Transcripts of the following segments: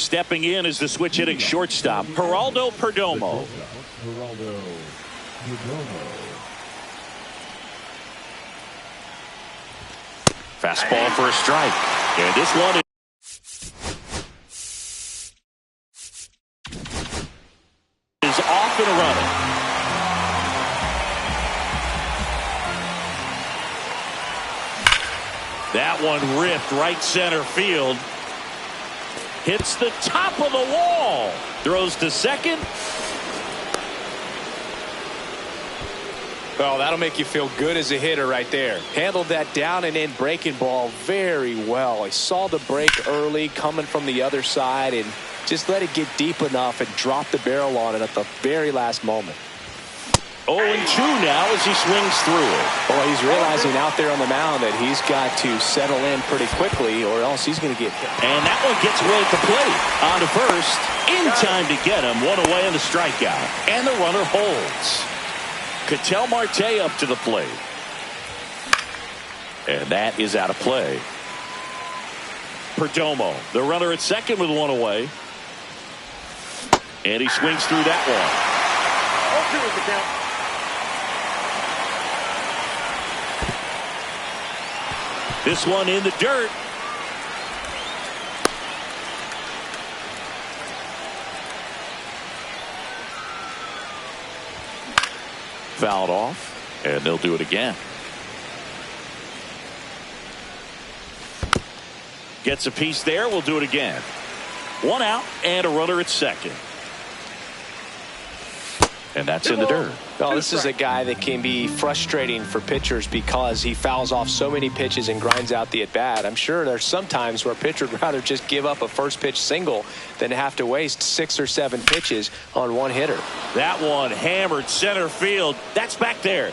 Stepping in is the switch hitting shortstop, Geraldo Perdomo. Fastball for a strike. And this one is off and running. That one ripped right center field. Hits the top of the wall. Throws to second. Well, that'll make you feel good as a hitter right there. Handled that down and in breaking ball very well. He saw the break early coming from the other side and just let it get deep enough and drop the barrel on it at the very last moment. 0-2 now as he swings through it. Boy, he's realizing out there on the mound that he's got to settle in pretty quickly or else he's going to get hit. And that one gets away at the plate. On to first. In time to get him. One away in the strikeout. And the runner holds. Ketel Marte up to the plate. And that is out of play. Perdomo, the runner at second with one away. And he swings through that one. 0-2 is the count. This one in the dirt. Fouled off, and they'll do it again. Gets a piece there. We'll do it again. One out and a runner at second. And that's in the dirt. Well, this is a guy that can be frustrating for pitchers because he fouls off so many pitches and grinds out the at-bat. I'm sure there's some times where a pitcher would rather just give up a first pitch single than have to waste 6 or 7 pitches on one hitter. That one hammered center field. That's back there.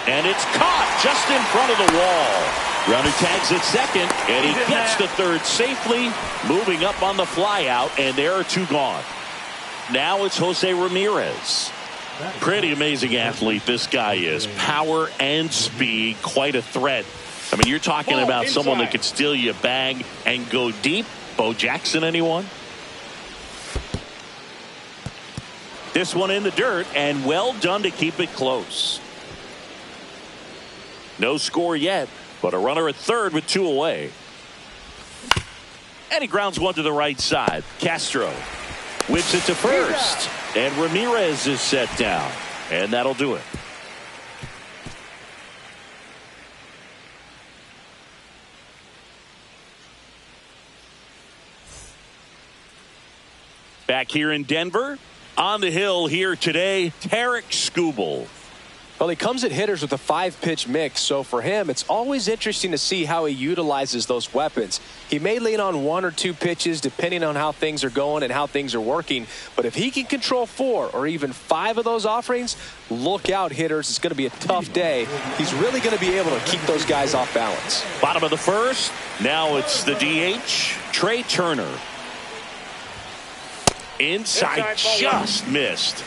And it's caught just in front of the wall. Runner tags at second, and he gets to third safely, moving up on the fly out, and there are 2 gone. Now it's Jose Ramirez. Pretty amazing athlete this guy is. Power and speed, quite a threat. I mean, you're talking about someone that could steal you a bag and go deep. Bo Jackson, anyone? This one in the dirt, and well done to keep it close. No score yet, but a runner at third with 2 away. And he grounds one to the right side. Castro whips it to first, and Ramirez is set down, and that'll do it. Back here in Denver, on the hill here today, Tarek Skubal. Well, he comes at hitters with a 5-pitch mix, so for him, it's always interesting to see how he utilizes those weapons. He may lean on 1 or 2 pitches depending on how things are going and how things are working, but if he can control 4 or even 5 of those offerings, look out, hitters. It's going to be a tough day. He's really going to be able to keep those guys off balance. Bottom of the first. Now it's the DH, Trey Turner. Inside just missed.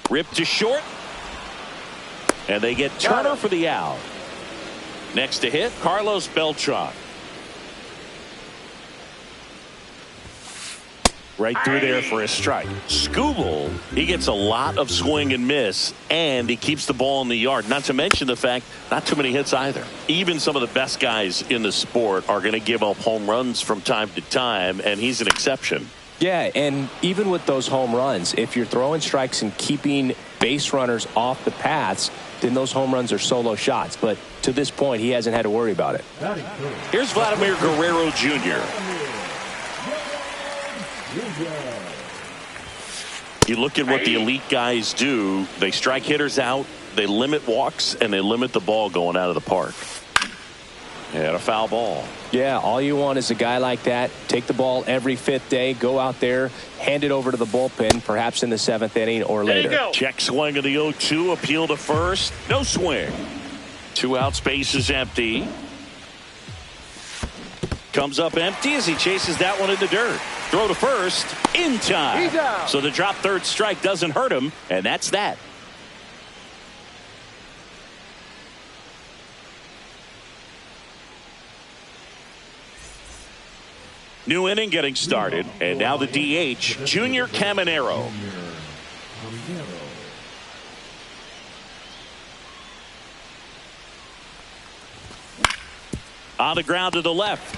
Ripped to short. And they get Turner for the out. Next to hit, Carlos Beltran. Right through there for a strike. Skubal, he gets a lot of swing and miss, and he keeps the ball in the yard. Not to mention the fact, not too many hits either. Even some of the best guys in the sport are going to give up home runs from time to time, and he's an exception. Yeah, and even with those home runs, if you're throwing strikes and keeping base runners off the paths, then those home runs are solo shots. But to this point, he hasn't had to worry about it. Here's Vladimir Guerrero Jr. You look at what the elite guys do. They strike hitters out, they limit walks, and they limit the ball going out of the park. And a foul ball. Yeah, all you want is a guy like that. Take the ball every 5th day, go out there, hand it over to the bullpen, perhaps in the 7th inning or later. Check swing of the 0-2, appeal to first. No swing. 2 outs, base is empty. Comes up empty as he chases that one in the dirt. Throw to first, in time. So the drop third strike doesn't hurt him, and that's that. New inning getting started, and now the DH, Junior Caminero. On the ground to the left.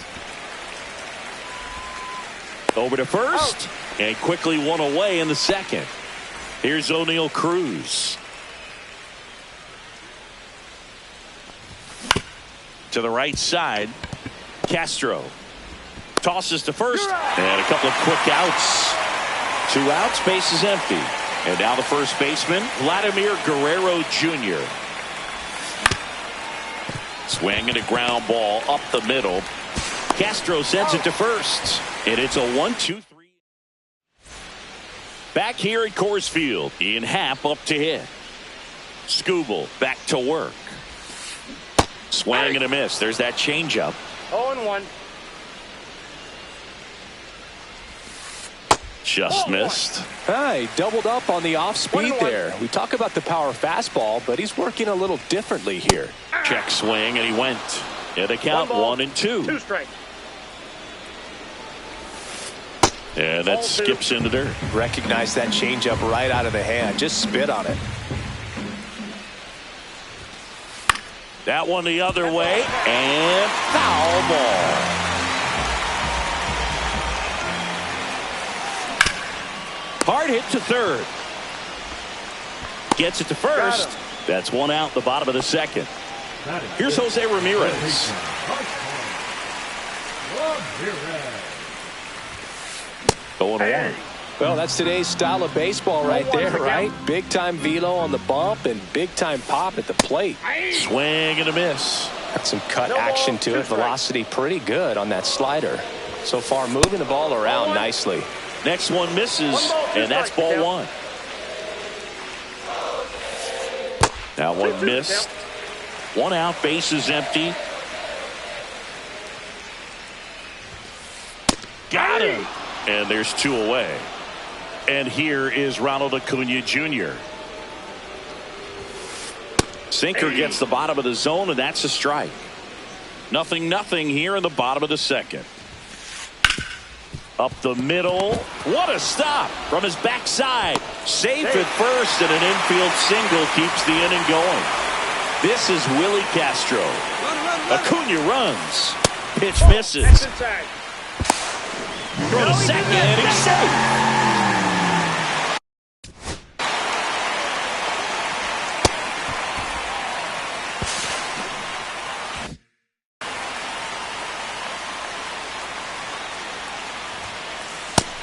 Over to first, and quickly one away in the second. Here's O'Neal Cruz. To the right side, Castro. Tosses to first, and a couple of quick outs. 2 outs, base is empty. And now the first baseman, Vladimir Guerrero Jr. Swinging a ground ball up the middle. Castro sends it to first, and it's a 1-2-3. Back here at Coors Field, Ian Happ up to hit. Skubal back to work. Swing and a miss. There's that changeup. 0-1. Just missed. He doubled up on the off speed there. We talk about the power fastball, but he's working a little differently here. Check swing, and he went. And the count 1-2. 2 strikes. And that skips into dirt. Recognize that changeup right out of the hand. Just spit on it. That one the other way, and foul ball. Hard hit to third. Gets it to first. That's 1 out in the bottom of the second. Here's Jose Ramirez. Going on. Well, that's today's style of baseball right there, right? Big time velo on the bump and big time pop at the plate. Swing and a miss. Got some cut action to it. Velocity pretty good on that slider. So far moving the ball around nicely. Next one misses, and that's ball 1. That one missed. 1 out, base is empty. Got him. And there's 2 away. And here is Ronald Acuna Jr. Sinker gets the bottom of the zone, and that's a strike. 0-0 here in the bottom of the second. Up the middle. What a stop from his backside. Safe at first, and an infield single keeps the inning going. This is Willie Castro. Acuna runs. Pitch misses. Go to second. He's safe.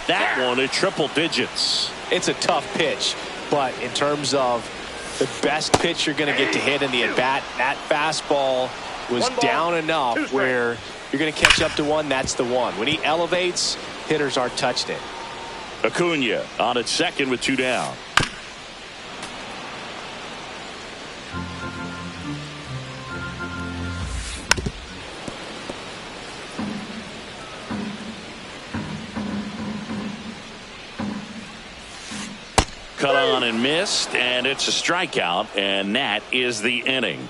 That one at triple digits. It's a tough pitch, but in terms of the best pitch you're going to get to hit in the at-bat, that fastball was down enough where you're going to catch up to one. That's the one. When he elevates, hitters aren't touched it. Acuna on at second with 2 down. Cut on and missed, and it's a strikeout, and that is the inning.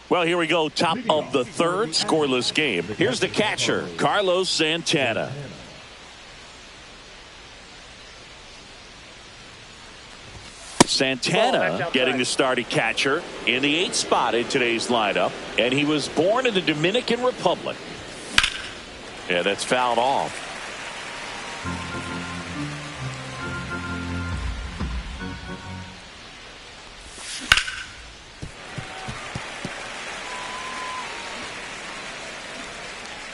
Well, here we go. Top of the third, scoreless game. Here's the catcher, Carlos Santana. Santana getting the start at catcher in the 8th spot in today's lineup, and he was born in the Dominican Republic. Yeah, that's fouled off.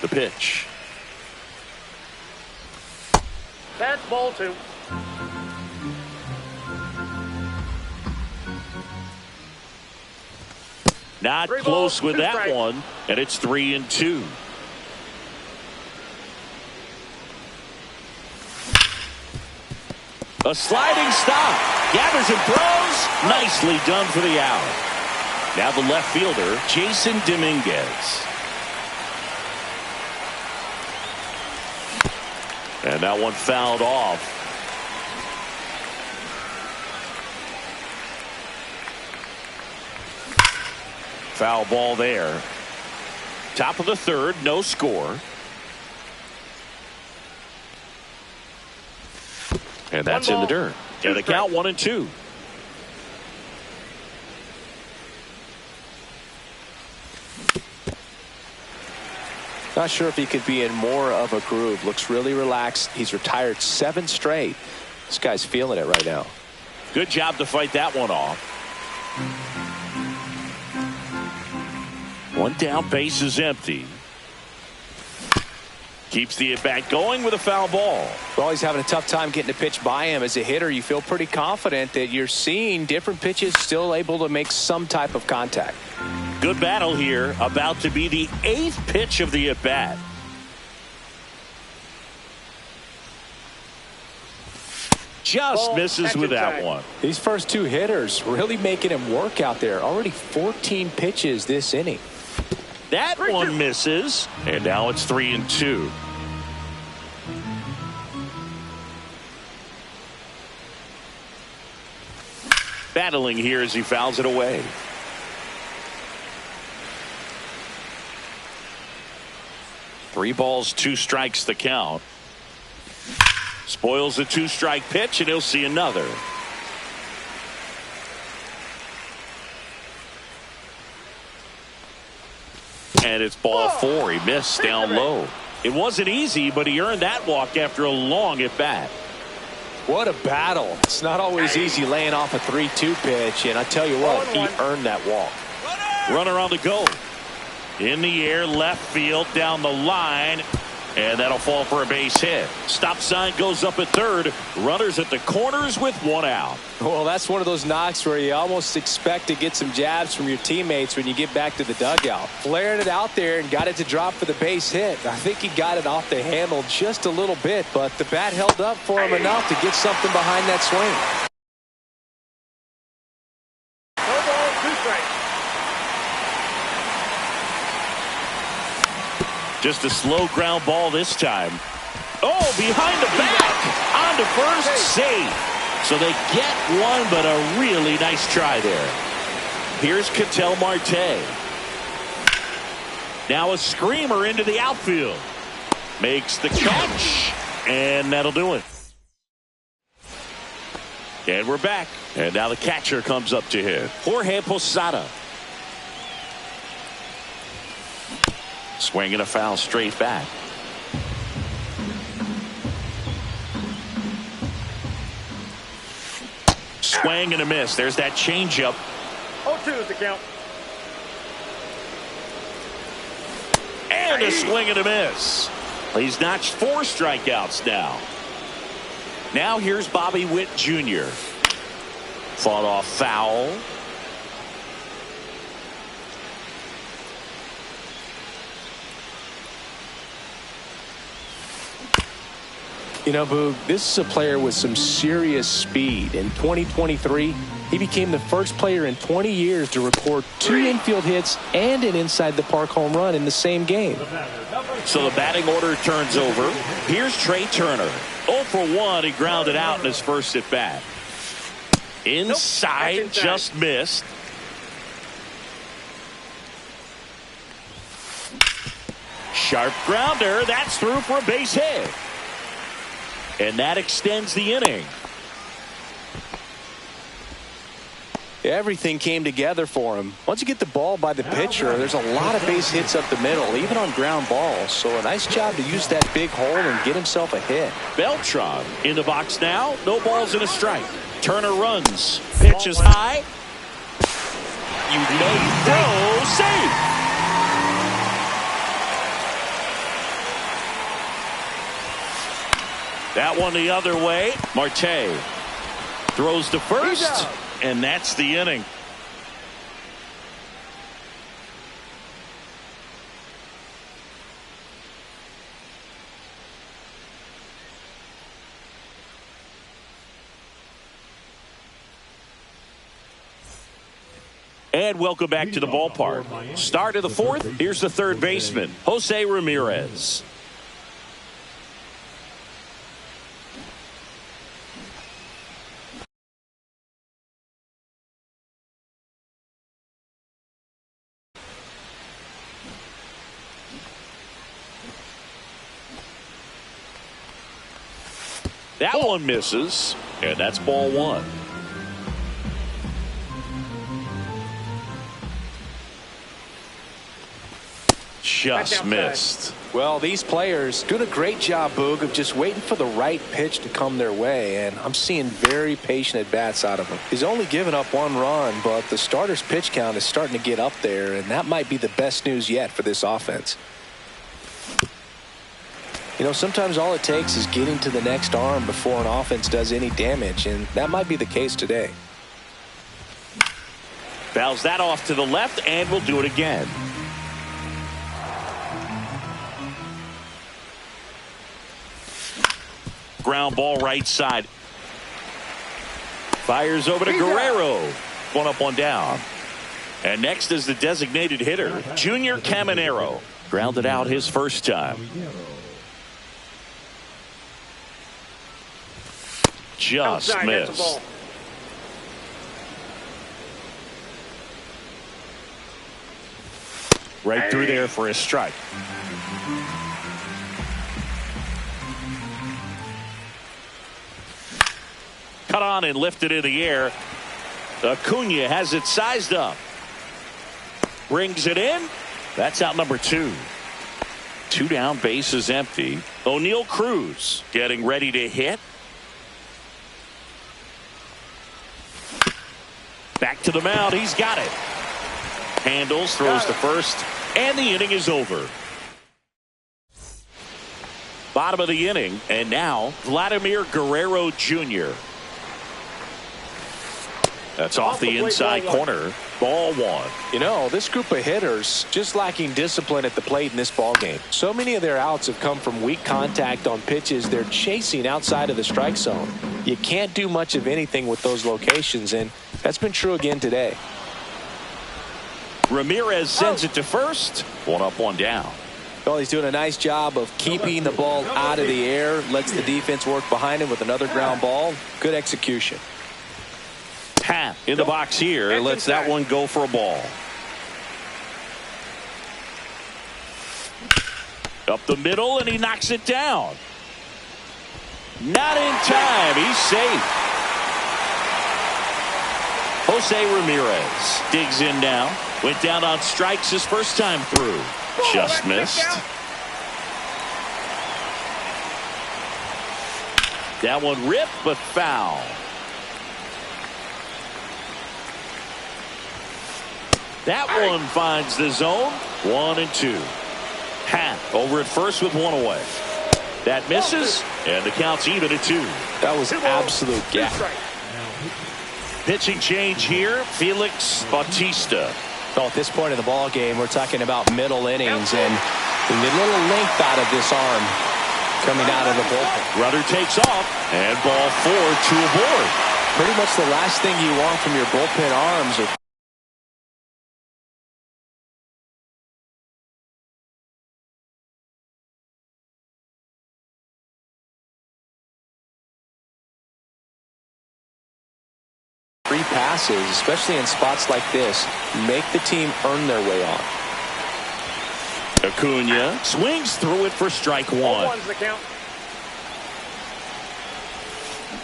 The pitch. That's ball 2. Not close with that one, and it's 3-2. A sliding stop. Gathers and throws. Nicely done for the out. Now the left fielder, Jason Dominguez. And that one fouled off. Foul ball there. Top of the third, no score. And that's in the dirt. And the count 1-2. Not sure if he could be in more of a groove. Looks really relaxed. He's retired 7 straight. This guy's feeling it right now. Good job to fight that one off. One down, base is empty. Keeps the at-bat going with a foul ball. Well, he's having a tough time getting a pitch by him. As a hitter, you feel pretty confident that you're seeing different pitches still able to make some type of contact. Good battle here. About to be the 8th pitch of the at-bat. Just misses with that one. These first 2 hitters really making him work out there. Already 14 pitches this inning. That one misses. And now it's 3-2. Battling here as he fouls it away. Three balls, 2 strikes the count. Spoils the 2-strike pitch, and he'll see another. And it's ball 4. He missed down low. It wasn't easy, but he earned that walk after a long at bat. What a battle. It's not always easy laying off a 3-2 pitch, and I tell you what, he earned that walk. Runner on the go. In the air, left field, down the line, and that'll fall for a base hit. Stop sign goes up at third. Runners at the corners with 1 out. Well, that's one of those knocks where you almost expect to get some jabs from your teammates when you get back to the dugout. Flared it out there and got it to drop for the base hit. I think he got it off the handle just a little bit, but the bat held up for him enough to get something behind that swing. No ball, 2 strikes. Just a slow ground ball this time. Oh, behind the back. On to first, safe. So they get one, but a really nice try there. Here's Ketel Marte. Now a screamer into the outfield. Makes the catch, and that'll do it. And we're back. And now the catcher comes up to hit. Jorge Posada. Swinging a foul straight back. Swing and a miss. There's that changeup. 0-2 is the count. And a swing and a miss. He's notched 4 strikeouts now. Now here's Bobby Witt Jr. Fought off foul. You know, Boog, this is a player with some serious speed. In 2023, he became the first player in 20 years to record 2 infield hits and an inside-the-park home run in the same game. So the batting order turns over. Here's Trey Turner. 0 for 1. He grounded out in his first at-bat. Inside, just missed. Sharp grounder. That's through for a base hit. And that extends the inning. Everything came together for him. Once you get the ball by the pitcher, there's a lot of base hits up the middle, even on ground balls. So a nice job to use that big hole and get himself a hit. Beltran in the box now. No balls and a strike. Turner runs. Pitch is high. You know, throw, safe. That one the other way. Marte throws to first, and that's the inning. And welcome back to the ballpark. Start of the 4th. Here's the third baseman, Jose Ramirez. That one misses, and that's ball one. Just missed. Well, these players doing a great job, Boog, of just waiting for the right pitch to come their way, and I'm seeing very patient at-bats out of him. He's only given up one run, but the starter's pitch count is starting to get up there, and that might be the best news yet for this offense. You know, sometimes all it takes is getting to the next arm before an offense does any damage, and that might be the case today. Fouls that off to the left, and we'll do it again. Ground ball right side. Fires over to Guerrero. One up, one down. And next is the designated hitter, Junior Caminero. Grounded out his first time. Just missed. Right through there for a strike. Cut on and lifted in the air. Acuna has it sized up. Brings it in. That's out number two. Two down, bases empty. O'Neal Cruz getting ready to hit. Back to the mound. He's got it. Handles, throws to first, and the inning is over. Bottom of the inning, and now Vladimir Guerrero Jr. That's off the inside corner. Ball one. You know, this group of hitters just lacking discipline at the plate in this ball game. So many of their outs have come from weak contact on pitches they're chasing outside of the strike zone. You can't do much of anything with those locations, and that's been true again today. Ramirez sends it to first. One up, one down. Well, he's doing a nice job of keeping the ball out of the air. Lets the defense work behind him with another ground ball. Good execution. Pat in the box here. Lets that one go for a ball. Up the middle, and he knocks it down. Not in time. He's safe. Jose Ramirez digs in now. Went down on strikes his first time through. Just missed. That one ripped, but foul. That one finds the zone. 1 and 2. Pat over at first with one away. That misses, and the count's even at 2. That was absolute gap. Pitching change here, Felix Bautista. Well, at this point in the ball game, we're talking about middle innings, and the little length out of this arm coming out of the bullpen. Runner takes off, and ball 4, 2 aboard. Pretty much the last thing you want from your bullpen arms are free passes, especially in spots like this. Make the team earn their way on. Acuna swings through it for strike one.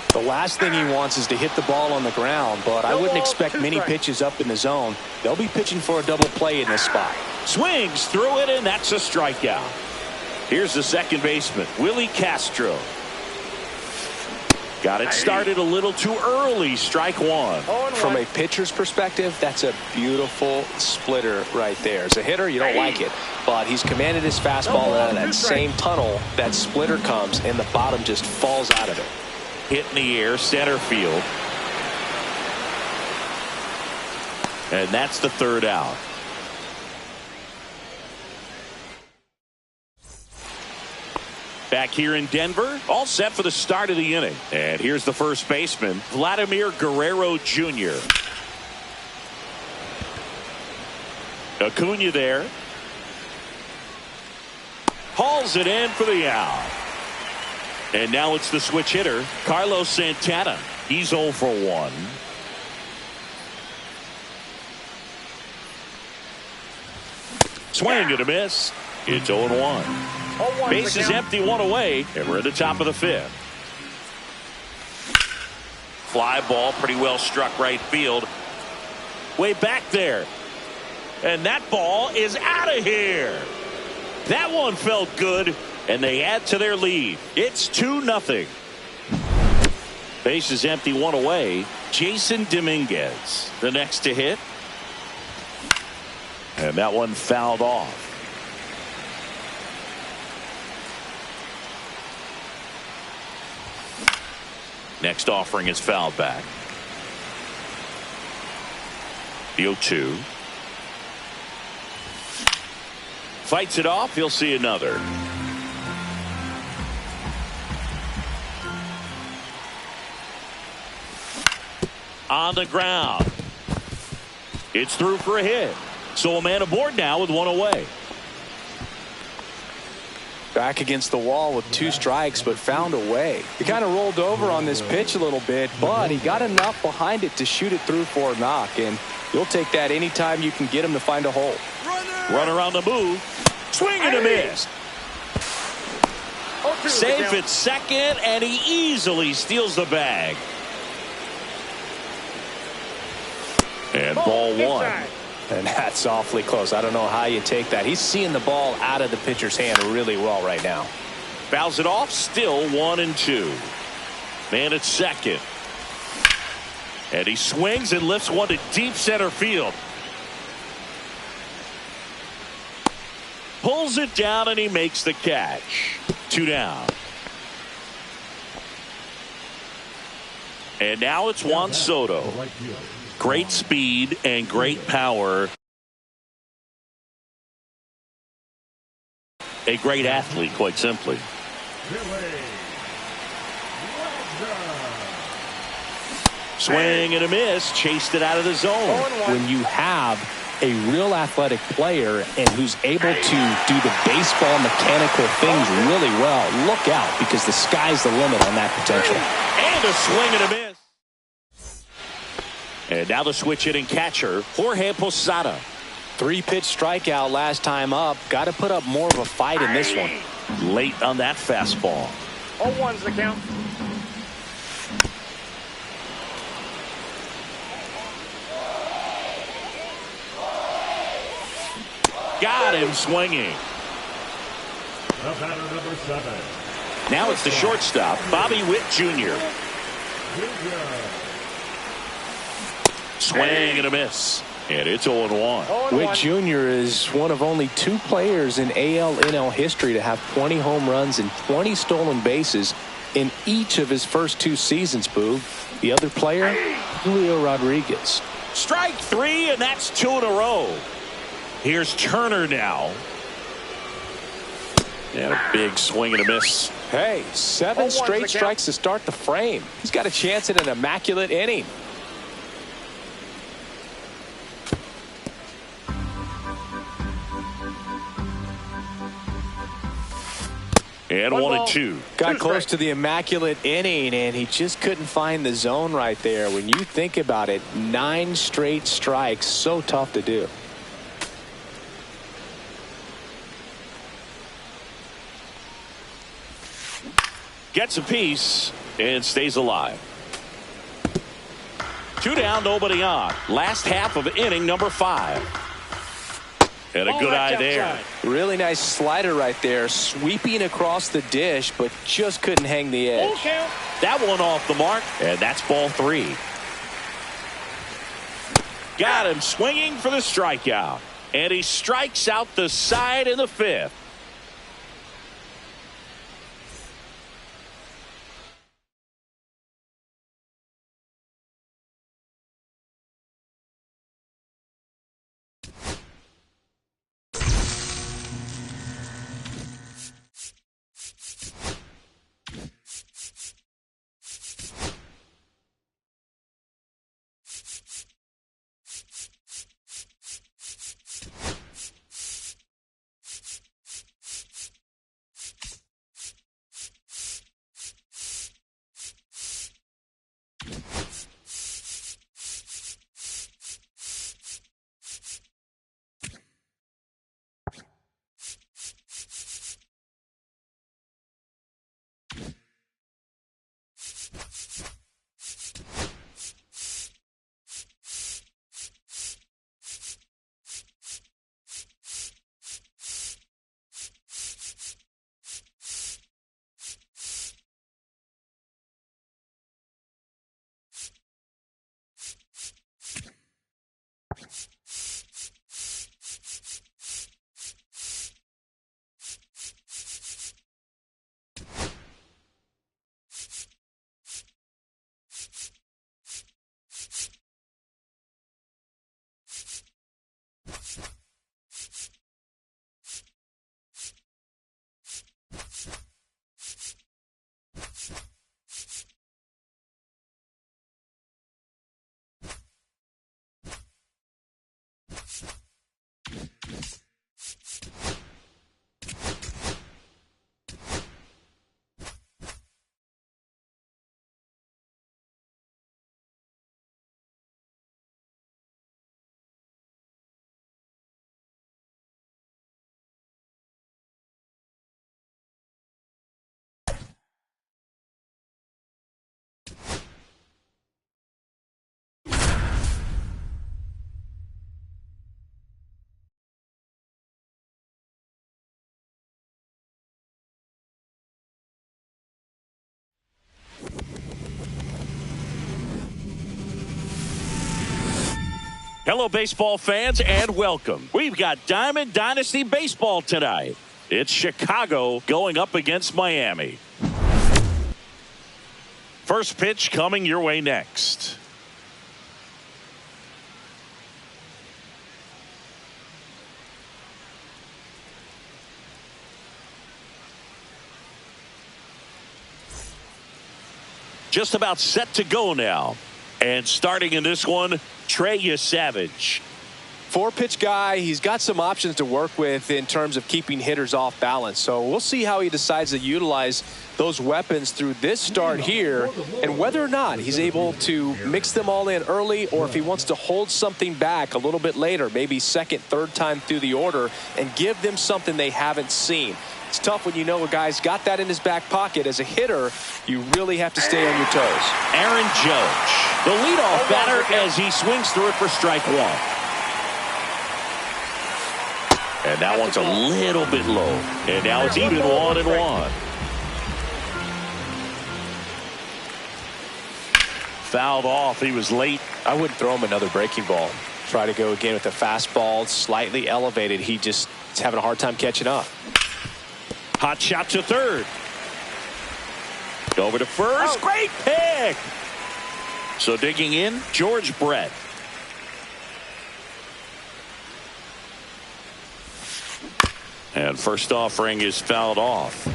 The last thing he wants is to hit the ball on the ground, but I wouldn't expect many pitches up in the zone. They'll be pitching for a double play in this spot. Swings through it, and that's a strikeout. Here's the second baseman, Willie Castro. Got it started a little too early. Strike one. From a pitcher's perspective, that's a beautiful splitter right there. As a hitter, you don't like it, but he's commanded his fastball out of that same tunnel. That splitter comes, and the bottom just falls out of it. Hit in the air, center field. And that's the third out. Back here in Denver, all set for the start of the inning. And here's the first baseman, Vladimir Guerrero Jr. Acuna there. Hauls it in for the out. And now it's the switch hitter, Carlos Santana. He's 0 for 1. Swing and a miss. It's 0-1. Base is empty, one away, and we're at the top of the fifth. Fly ball, pretty well struck right field. Way back there. And that ball is out of here. That one felt good, and they add to their lead. It's 2-0. Base is empty, one away. Jason Dominguez, the next to hit. And that one fouled off. Next offering is fouled back. The 0-2. Fights it off. He'll see another. On the ground. It's through for a hit. So a man aboard now with one away. Back against the wall with 2 strikes, but found a way. He kind of rolled over on this pitch a little bit, but he got enough behind it to shoot it through for a knock. And you'll take that anytime you can get him to find a hole. Runner on the move. Swing and a miss. Safe at second, and he easily steals the bag. And ball 1. And that's awfully close. I don't know how you take that. He's seeing the ball out of the pitcher's hand really well right now. Fouls it off. Still 1-2. Man at second. And he swings and lifts one to deep center field. Pulls it down and he makes the catch. 2 down. And now it's Juan Soto. Great speed and great power. A great athlete, quite simply. Swing and a miss. Chased it out of the zone. When you have a real athletic player and who's able to do the baseball mechanical things really well, look out, because the sky's the limit on that potential. And a swing and a miss. And now the switch hitting catcher, Jorge Posada. 3-pitch strikeout last time up. Got to put up more of a fight in this one. Late on that fastball. 0-1's the count. Got him swinging. Number 7. Now it's the shortstop, Bobby Witt Jr. Swing and a miss. And it's 0-1. Witt Jr. is one of only 2 players in AL/NL history to have 20 home runs and 20 stolen bases in each of his first 2 seasons, Boog. The other player, Julio Rodriguez. Strike 3, and that's 2 in a row. Here's Turner now. And a big swing and a miss. Hey, 7 straight strikes to start the frame. He's got a chance at an immaculate inning. And 1-2. Got close to the immaculate inning, and he just couldn't find the zone right there. When you think about it, 9 straight strikes, so tough to do. Gets a piece and stays alive. 2 down, nobody on. Last half of inning number 5. And a good eye there. Really nice slider right there, sweeping across the dish, but just couldn't hang the edge. That one off the mark, and that's ball 3. Got him swinging for the strikeout. And he strikes out the side in the 5th. Hello, baseball fans, and welcome. We've got Diamond Dynasty Baseball tonight. It's Chicago going up against Miami. First pitch coming your way next. Just about set to go now. And starting in this one, Trey Savage. 4-pitch guy. He's got some options to work with in terms of keeping hitters off balance. So we'll see how he decides to utilize those weapons through this start here and whether or not he's able to mix them all in early or if he wants to hold something back a little bit later, maybe second, third time through the order and give them something they haven't seen. It's tough when you know a guy's got that in his back pocket. As a hitter, you really have to stay on your toes. Aaron Judge, the leadoff batter as he swings through it for strike one. And that one's a little bit low. And now it's even 1-1. Fouled off. He was late. I wouldn't throw him another breaking ball. Try to go again with the fastball, slightly elevated. He just is having a hard time catching up. Hot shot to third. Over to first. Great pick. So digging in, George Brett. And first offering is fouled off.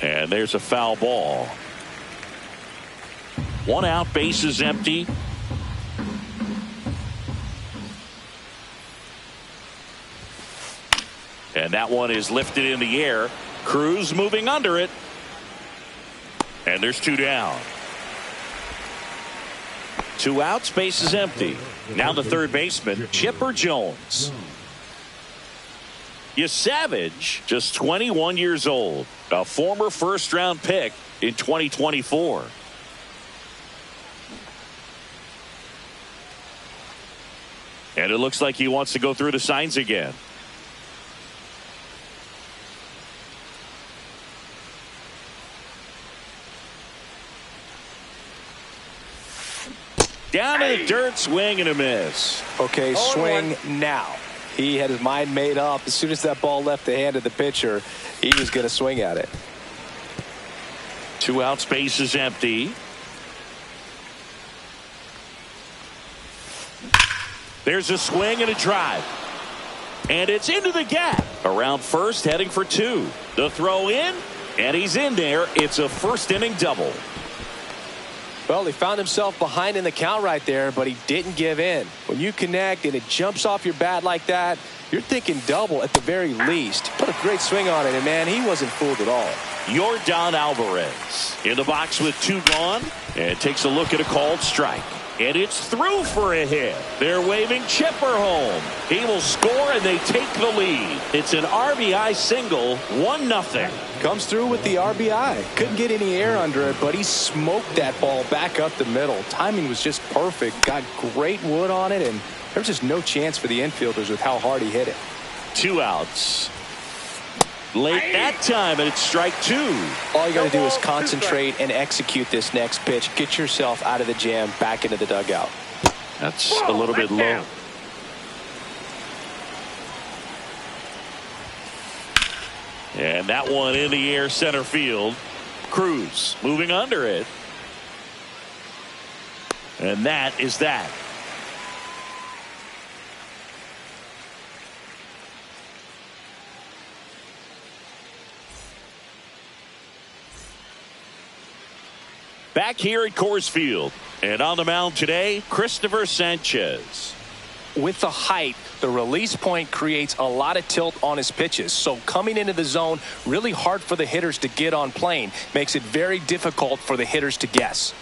And there's a foul ball. One out, base is empty. And that one is lifted in the air. Cruz moving under it. And there's two down. 2 outs, base is empty. Now the third baseman, Chipper Jones. Savage, just 21 years old, a former first-round pick in 2024. And it looks like he wants to go through the signs again. Down in the dirt, swing and a miss. Okay, swing now. He had his mind made up. As soon as that ball left the hand of the pitcher, he was going to swing at it. 2 outs, base is empty. There's a swing and a drive. And it's into the gap. Around first, heading for 2. The throw in, and he's in there. It's a first-inning double. Well, he found himself behind in the count right there, but he didn't give in. When you connect and it jumps off your bat like that, you're thinking double at the very least. Put a great swing on it, and, man, he wasn't fooled at all. Yordan Alvarez in the box with 2 gone and takes a look at a called strike. And it's through for a hit. They're waving Chipper home. He will score, and they take the lead. It's an RBI single, 1-0. Comes through with the RBI. Couldn't get any air under it, but he smoked that ball back up the middle. Timing was just perfect. Got great wood on it, and there was just no chance for the infielders with how hard he hit it. 2 outs. Late that time, and it's strike 2. All you got to do is concentrate and execute this next pitch. Get yourself out of the jam, back into the dugout. That's a little bit low. And that one in the air, center field. Cruz moving under it. And that is that. Back here at Coors Field. And on the mound today, Christopher Sanchez. With the height, the release point creates a lot of tilt on his pitches. So coming into the zone, really hard for the hitters to get on plane. Makes it very difficult for the hitters to guess.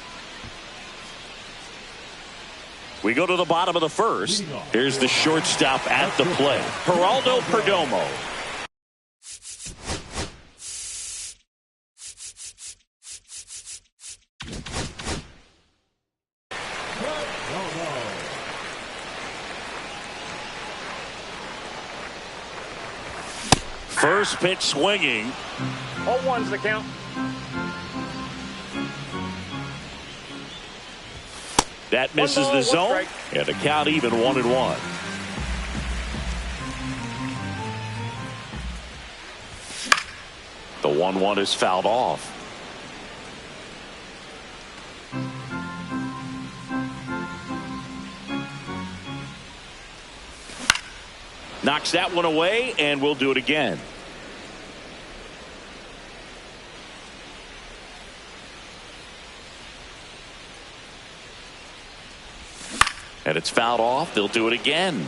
We go to the bottom of the first. Here's the shortstop at the plate, Geraldo Perdomo. First pitch swinging. 0-1's the count. That misses the zone, and the count even 1-1. The 1-1 is fouled off. Knocks that one away, and we'll do it again. And it's fouled off. They'll do it again.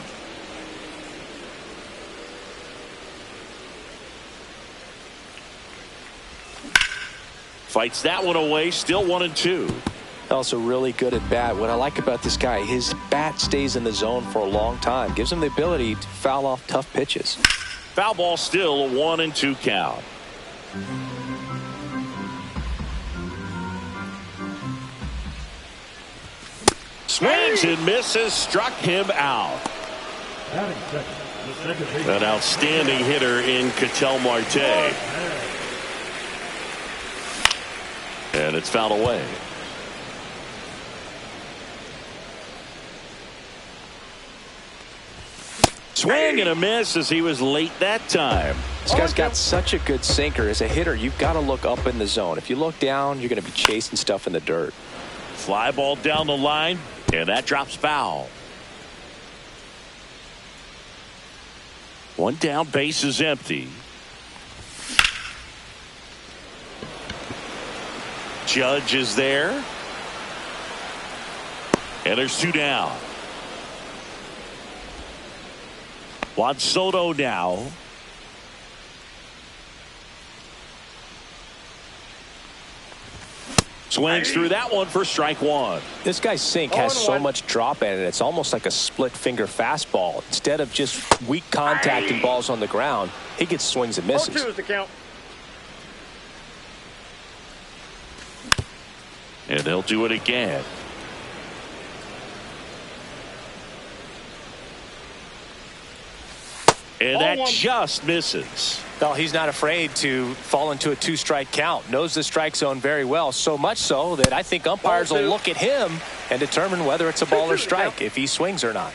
Fights that one away. Still 1-2. Also really good at bat. What I like about this guy, his bat stays in the zone for a long time. Gives him the ability to foul off tough pitches. Foul ball, still a 1-2 count. Swings and misses. Struck him out. An outstanding hitter in Ketel Marte. And it's fouled away. Swing and a miss as he was late that time. This guy's got such a good sinker. As a hitter, you've got to look up in the zone. If you look down, you're going to be chasing stuff in the dirt. Fly ball down the line, and that drops foul. One down, base is empty. Judge is there. And there's two down. Juan Soto now. Swings through that one for strike one. This guy's sink has so much drop in it. It's almost like a split finger fastball. Instead of just weak contact and balls on the ground, he gets swings and misses. 0-2 is the count. And they'll do it again. And that just misses. Well, he's not afraid to fall into a two-strike count. Knows the strike zone very well. So much so that I think umpires will look at him and determine whether it's a ball or strike, if he swings or not.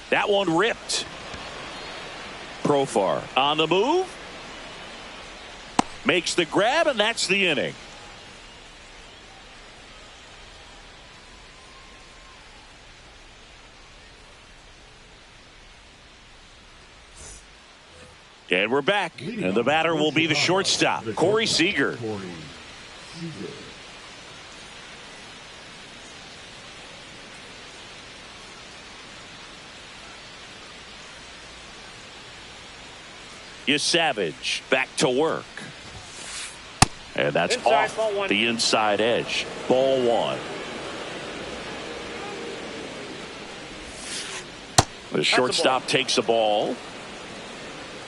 That one ripped. Profar on the move. Makes the grab, and that's the inning. And we're back. And the batter will be the shortstop, Corey Seager. Savage back to work. And that's off the inside edge. Ball one. The shortstop takes the ball.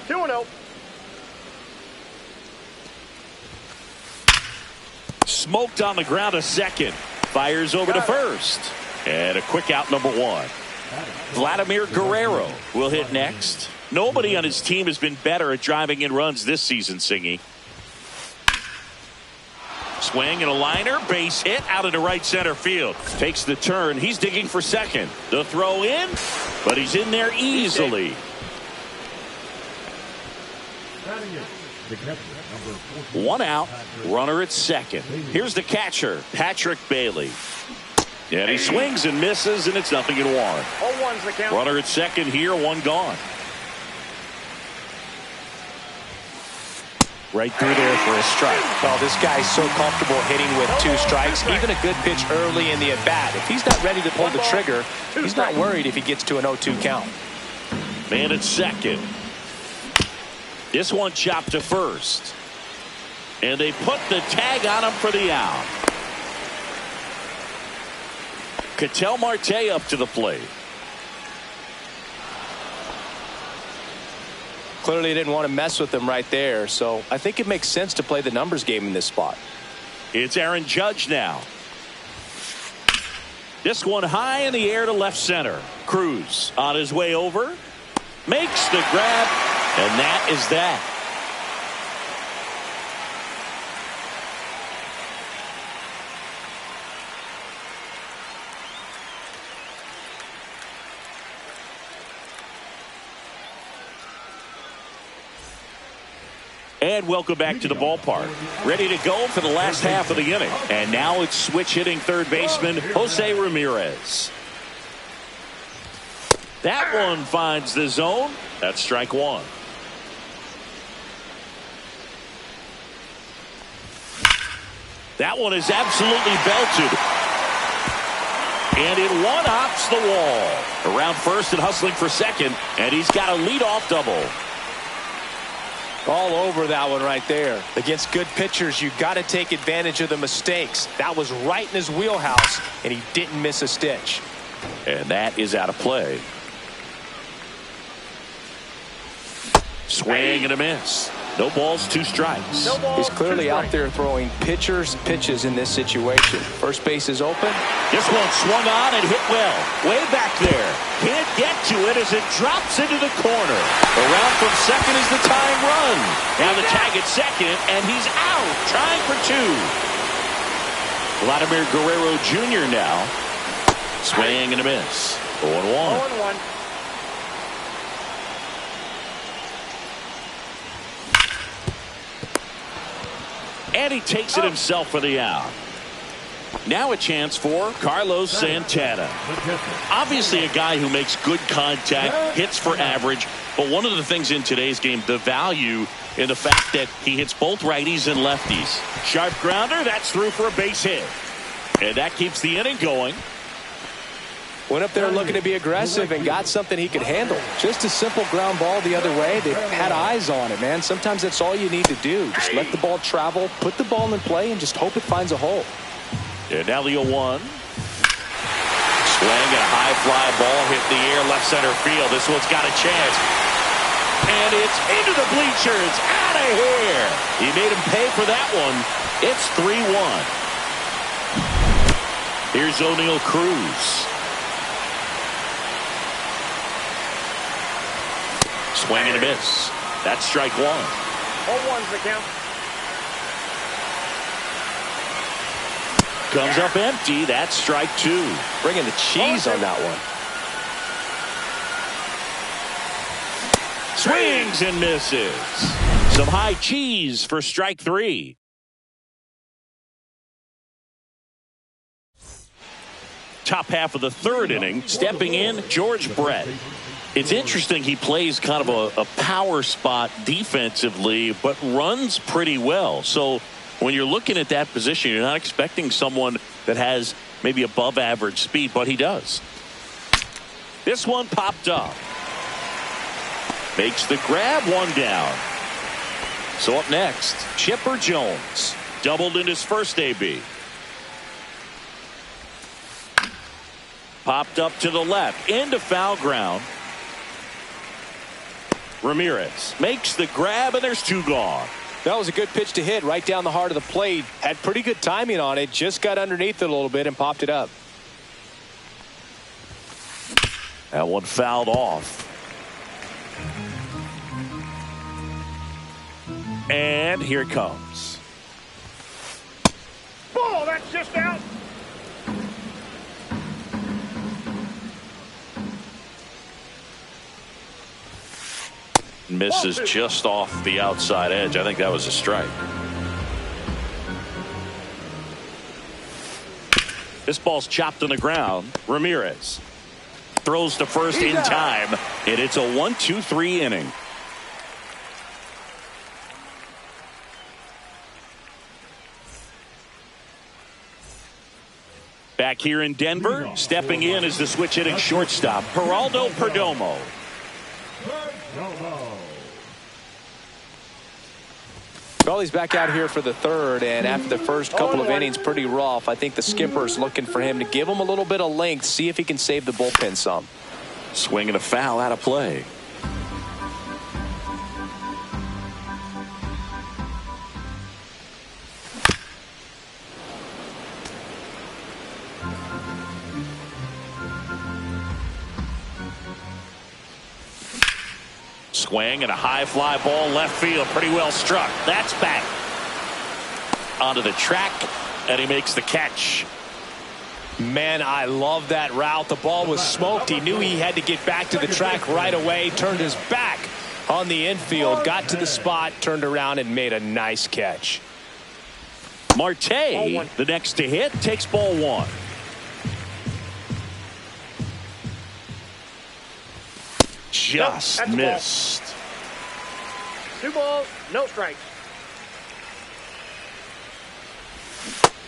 2-0. Smoked on the ground a second. Fires over to first. And a quick out, number one. Vladimir Guerrero will hit next. Nobody on his team has been better at driving in runs this season, Singy. Swing and a liner. Base hit out into right center field. Takes the turn. He's digging for second. The throw in, but he's in there easily. One out, runner at second. Here's the catcher, Patrick Bailey. And he swings and misses, and it's 0-1. 0-1's the count. Runner at second here, one gone. Right through there for a strike. Well, this guy's so comfortable hitting with two strikes. Even a good pitch early in the at-bat. If he's not ready to pull the trigger, he's not worried if he gets to an 0-2 count. Man at second. This one chopped to first. And they put the tag on him for the out. Ketel Marte up to the plate. Clearly didn't want to mess with him right there, so I think it makes sense to play the numbers game in this spot. It's Aaron Judge now. This one high in the air to left center. Cruz on his way over. Makes the grab, and that is that. And welcome back to the ballpark. Ready to go for the last half of the inning. And now it's switch hitting third baseman Jose Ramirez. That one finds the zone. That's strike one. That one is absolutely belted. And it one-hops the wall. Around first and hustling for second. And he's got a leadoff double. All over that one right there. Against good pitchers, you got to take advantage of the mistakes. That was right in his wheelhouse, and he didn't miss a stitch. And that is out of play. Swing and a miss. No balls, 2 strikes. He's clearly out there throwing pitchers pitches in this situation. First base is open. This one swung on and hit well. Way back there. Can't get to it as it drops into the corner. Around from second is the tying run. Now the tag at second, and he's out. Trying for 2. Vladimir Guerrero Jr. now. Swing and a miss. 0-1. 0-1. And he takes it himself for the out. Now a chance for Carlos Santana. Obviously a guy who makes good contact, hits for average, but one of the things in today's game, the value in the fact that he hits both righties and lefties. Sharp grounder, that's through for a base hit. And that keeps the inning going. Went up there looking to be aggressive and got something he could handle. Just a simple ground ball the other way. They had eyes on it, man. Sometimes that's all you need to do. Just let the ball travel, put the ball in play, and just hope it finds a hole. And now the 0-1. Swing and a high fly ball hit the air left center field. This one's got a chance. And it's into the bleachers. Out of here. He made him pay for that one. It's 3-1. Here's O'Neal Cruz. Swing and a miss. That's strike 1. 0-1's the count. Comes up empty. That's strike 2. Bringing the cheese on that one. Swings and misses. Some high cheese for strike 3. Top half of the third inning. Stepping in, George Brett. It's interesting he plays kind of a power spot defensively, but runs pretty well. So when you're looking at that position, you're not expecting someone that has maybe above average speed, but he does. This one popped up. Makes the grab, 1 down. So up next, Chipper Jones. Doubled in his first AB. Popped up to the left, into foul ground. Ramirez makes the grab, and there's 2 gone. That was a good pitch to hit right down the heart of the plate. Had pretty good timing on it. Just got underneath it a little bit and popped it up. That one fouled off. And here it comes. Ball, that's just out. Misses just off the outside edge. I think that was a strike. This ball's chopped on the ground. Ramirez throws to first in time, and it's a 1-2-3 inning. Back here in Denver, stepping in is the switch hitting shortstop, Geraldo Perdomo. Well, he's back out here for the third, and after the first couple of innings, pretty rough. I think the skipper's looking for him to give him a little bit of length, see if he can save the bullpen some. Swing and a foul out of play. Swing and a high fly ball left field, pretty well struck. That's back onto the track, and he makes the catch. Man, I love that route. The ball was smoked. He knew he had to get back to the track right away. Turned his back On the infield, got to the spot, turned around, and made a nice catch. Marte, the next to hit, takes ball one. Just missed. 2 balls, no strikes.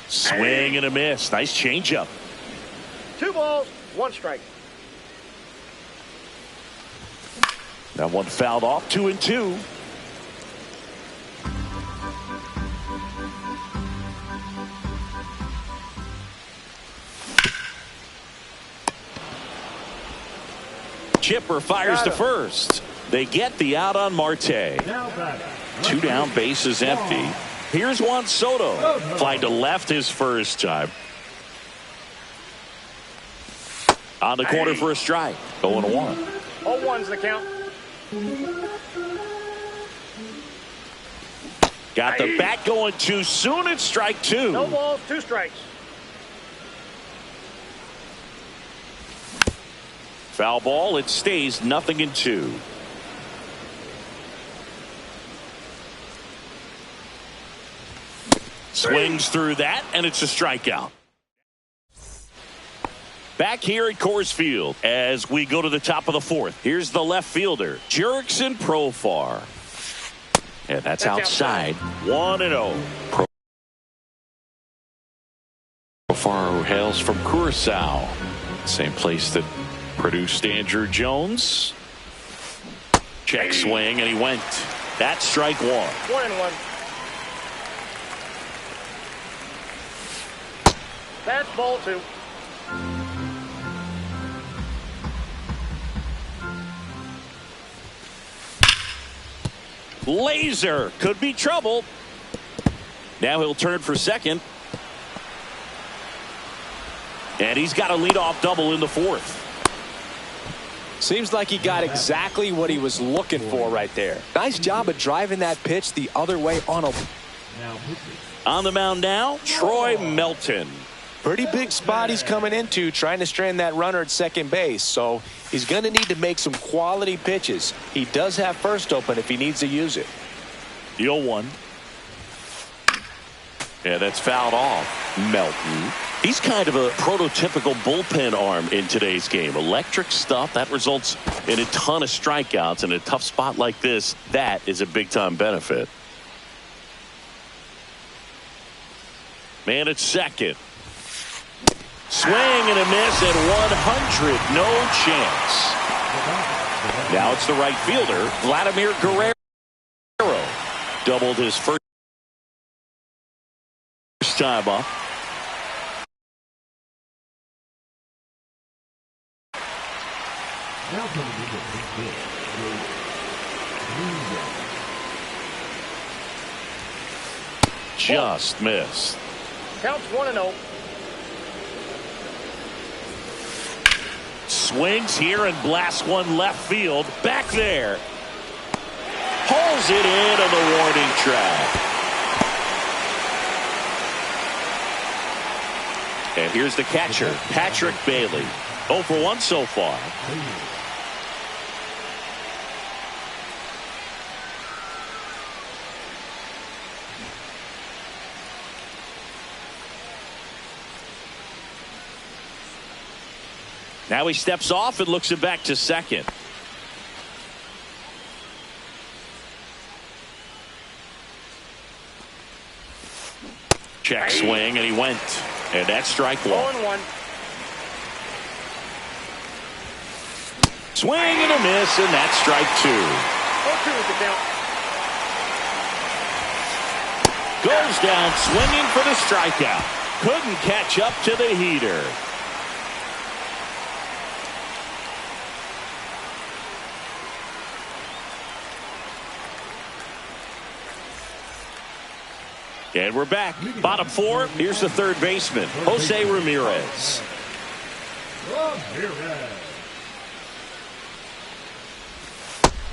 Swing and a miss. Nice changeup. 2 balls, 1 strike. That one fouled off. 2-2. Chipper fires to first. They get the out on Marte. 2 down, bases empty. Here's Juan Soto. Fly to left his first time. On the corner for a strike. 0-1. 0-1's the count. Got the bat going too soon. It's strike 2. No balls, 2 strikes. Foul ball. It stays 0-2. Swings through that, and it's a strikeout. Back here at Coors Field as we go to the top of the 4th. Here's the left fielder, Jurickson Profar. And that's outside. 1-0. Profar, who hails from Curacao. Same place that produced Andrew Jones. Check swing, and he went. That's strike 1. 1-1. That's ball 2. Laser could be trouble. Now he'll turn for second. And he's got a leadoff double in the 4th. Seems like he got exactly what he was looking for right there. Nice job of driving that pitch the other way on a. On the mound now, Troy Melton. Pretty big spot he's coming into, trying to strand that runner at second base. So he's going to need to make some quality pitches. He does have first open if he needs to use it. The 0-1. Yeah, that's fouled off. Melton. He's kind of a prototypical bullpen arm in today's game. Electric stuff that results in a ton of strikeouts in a tough spot like this. That is a big-time benefit. Man at second. Swing and a miss at 100. No chance. Now it's the right fielder, Vladimir Guerrero. Doubled his first time up. Just missed. Counts 1-0. Swings here and blasts one left field. Back there. Pulls it in on the warning track. And here's the catcher, Patrick Bailey. 0 for 1 so far. Now he steps off and looks it back to second. Check swing, and he went. And that's strike 1. 0-1. Swing and a miss, and that's strike 2. 0-2 is the count. Goes down swinging for the strikeout. Couldn't catch up to the heater. And we're back. Bottom 4. Here's the third baseman, Jose Ramirez.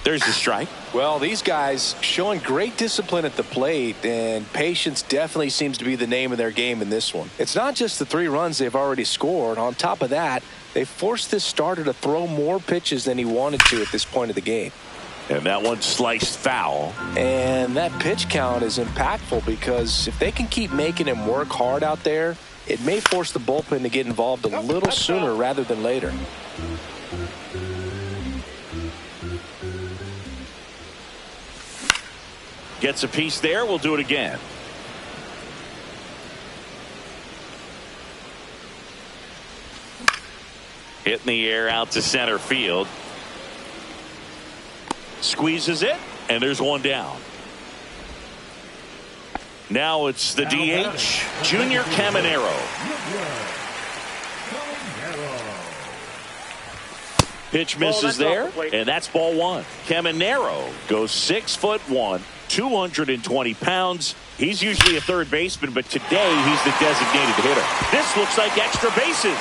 There's the strike. Well, these guys showing great discipline at the plate, and patience definitely seems to be the name of their game in this one. It's not just the 3 runs they've already scored. On top of that, they forced this starter to throw more pitches than he wanted to at this point of the game. And that one sliced foul. And that pitch count is impactful because if they can keep making him work hard out there, it may force the bullpen to get involved a little sooner rather than later. Gets a piece there. We'll do it again. Hit in the air out to center field. Squeezes it, and there's one down. Now it's the DH, Junior Caminero. Pitch misses there, and that's ball one. Caminero goes 6'1", 220 pounds. He's usually a third baseman, but today he's the designated hitter. This looks like extra bases.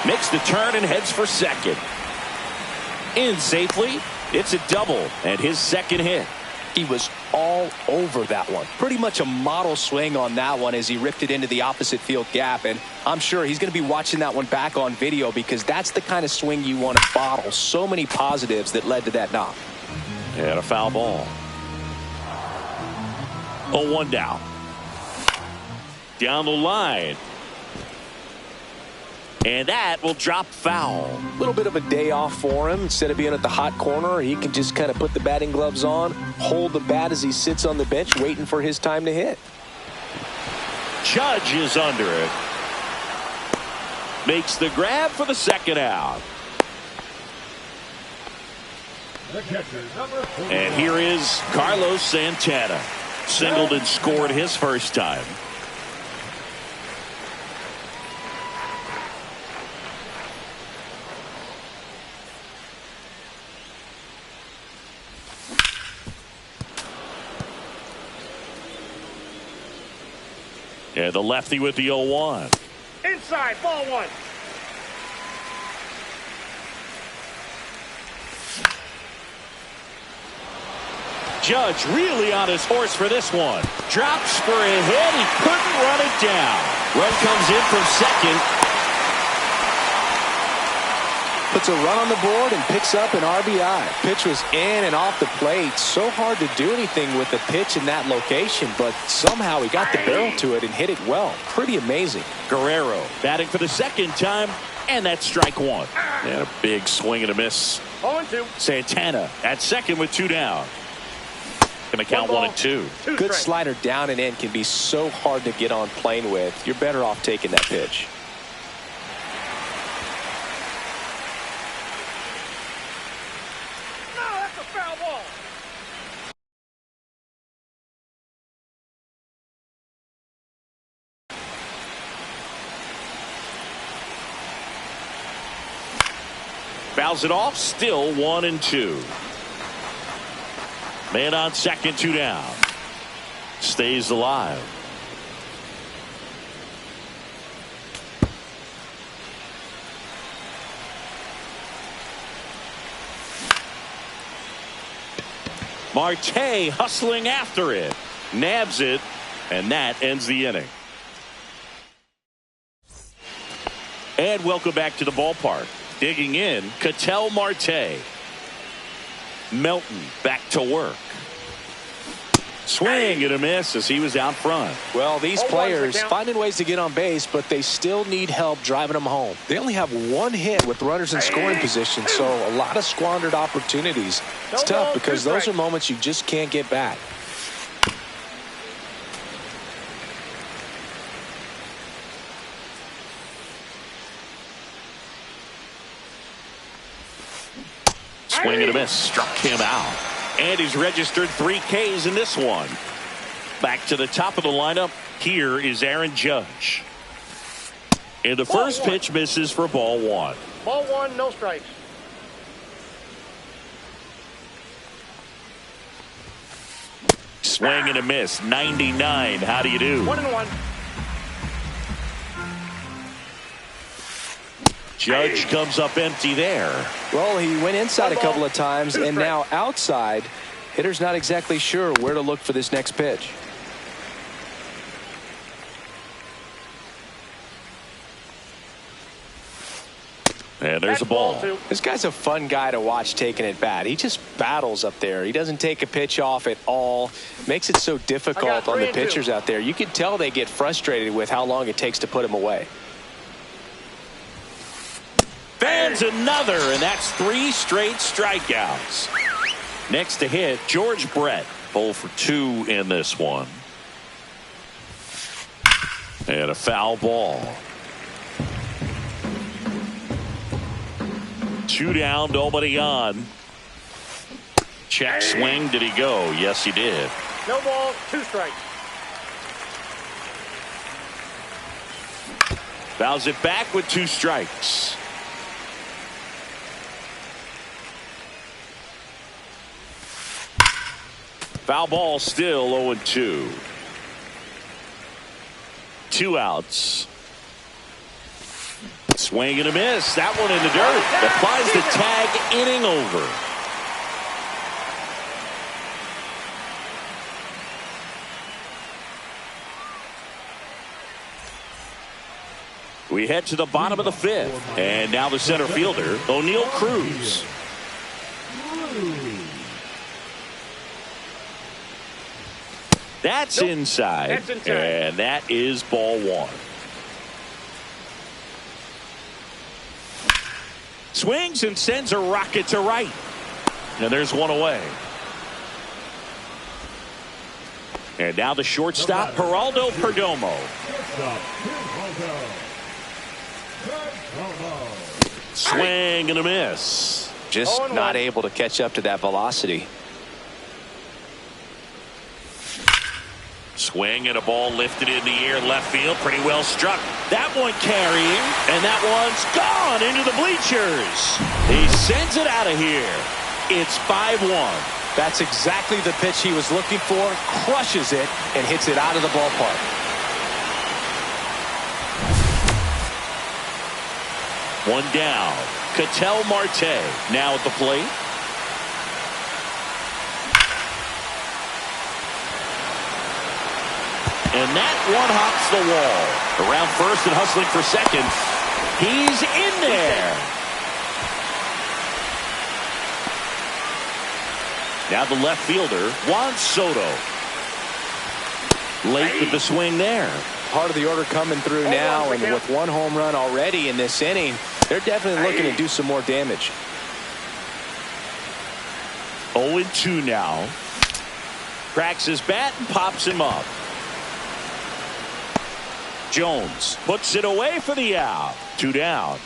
Makes the turn and heads for second. In safely. It's a double and his second hit. He was all over that one. Pretty much a model swing on that one as he ripped it into the opposite field gap. And I'm sure he's going to be watching that one back on video because that's the kind of swing you want to bottle. So many positives that led to that knock. And a foul ball. 0-1 down. Down the line. And that will drop foul. A little bit of a day off for him. Instead of being at the hot corner, he can just kind of put the batting gloves on, hold the bat as he sits on the bench waiting for his time to hit. Judge is under it. Makes the grab for the second out. And here is Carlos Santana. Singled and scored his first time. And the lefty with the 0-1. Inside, ball one. Judge really on his horse for this one. Drops for a hit. He couldn't run it down. Run comes in from second. Puts a run on the board and picks up an RBI. Pitch was in and off the plate. So hard to do anything with the pitch in that location, but somehow he got the barrel to it and hit it well. Pretty amazing. Guerrero batting for the second time, and that's strike one. And a big swing and a miss. 0-2. Santana at second with two down. Going to count 1-2. Good slider down and in can be so hard to get on plane with. You're better off taking that pitch. Fouls it off, still 1-2. Man on second, two down. Stays alive. Marte hustling after it. Nabs it, and that ends the inning. And welcome back to the ballpark. Digging in, Ketel Marte. Melton back to work. Swing and a miss as he was out front. Well, these players finding ways to get on base, but they still need help driving them home. They only have one hit with runners in scoring position, so a lot of squandered opportunities. It's tough because those are moments you just can't get back. Swing and a miss. Struck him out. And he's registered 3 Ks in this one. Back to the top of the lineup. Here is Aaron Judge. And the first pitch misses for ball one. Ball one, no strikes. Swing and a miss. 99. How do you do? 1-1. Judge comes up empty there. Well, he went inside a couple of times and now outside. Hitter's not exactly sure where to look for this next pitch. And there's a ball. This guy's a fun guy to watch taking at bat. He just battles up there. He doesn't take a pitch off at all. Makes it so difficult on the pitchers out there. You can tell they get frustrated with how long it takes to put him away. Fans another, and that's 3 straight strikeouts. Next to hit, George Brett. 0 for 2 in this one. And a foul ball. 2 down, nobody on. Check swing. Did he go? Yes, he did. No ball, 2 strikes. Fouls it back with 2 strikes. Foul ball, still 0-2. 2 outs. Swing and a miss. That one in the dirt. Applies the tag, inning over. We head to the bottom of the 5th. And now the center fielder, O'Neal Cruz. That's inside. And that is ball 1. Swings and sends a rocket to right. And there's one away. And now the shortstop, Geraldo Perdomo. Swing and a miss. Just not able to catch up to that velocity. Swing and a ball lifted in the air, left field, pretty well struck. That one carrying, and that one's gone into the bleachers. He sends it out of here. It's 5-1. That's exactly the pitch he was looking for. Crushes it and hits it out of the ballpark. One down. Ketel Marte now at the plate. And that one hops the wall. Around first and hustling for second. He's in there. Now the left fielder, Juan Soto. Late with the swing there. Part of the order coming through now, and with 1 home run already in this inning, they're definitely looking to do some more damage. 0-2 now. Cracks his bat and pops him up. Jones puts it away for the out. 2 down.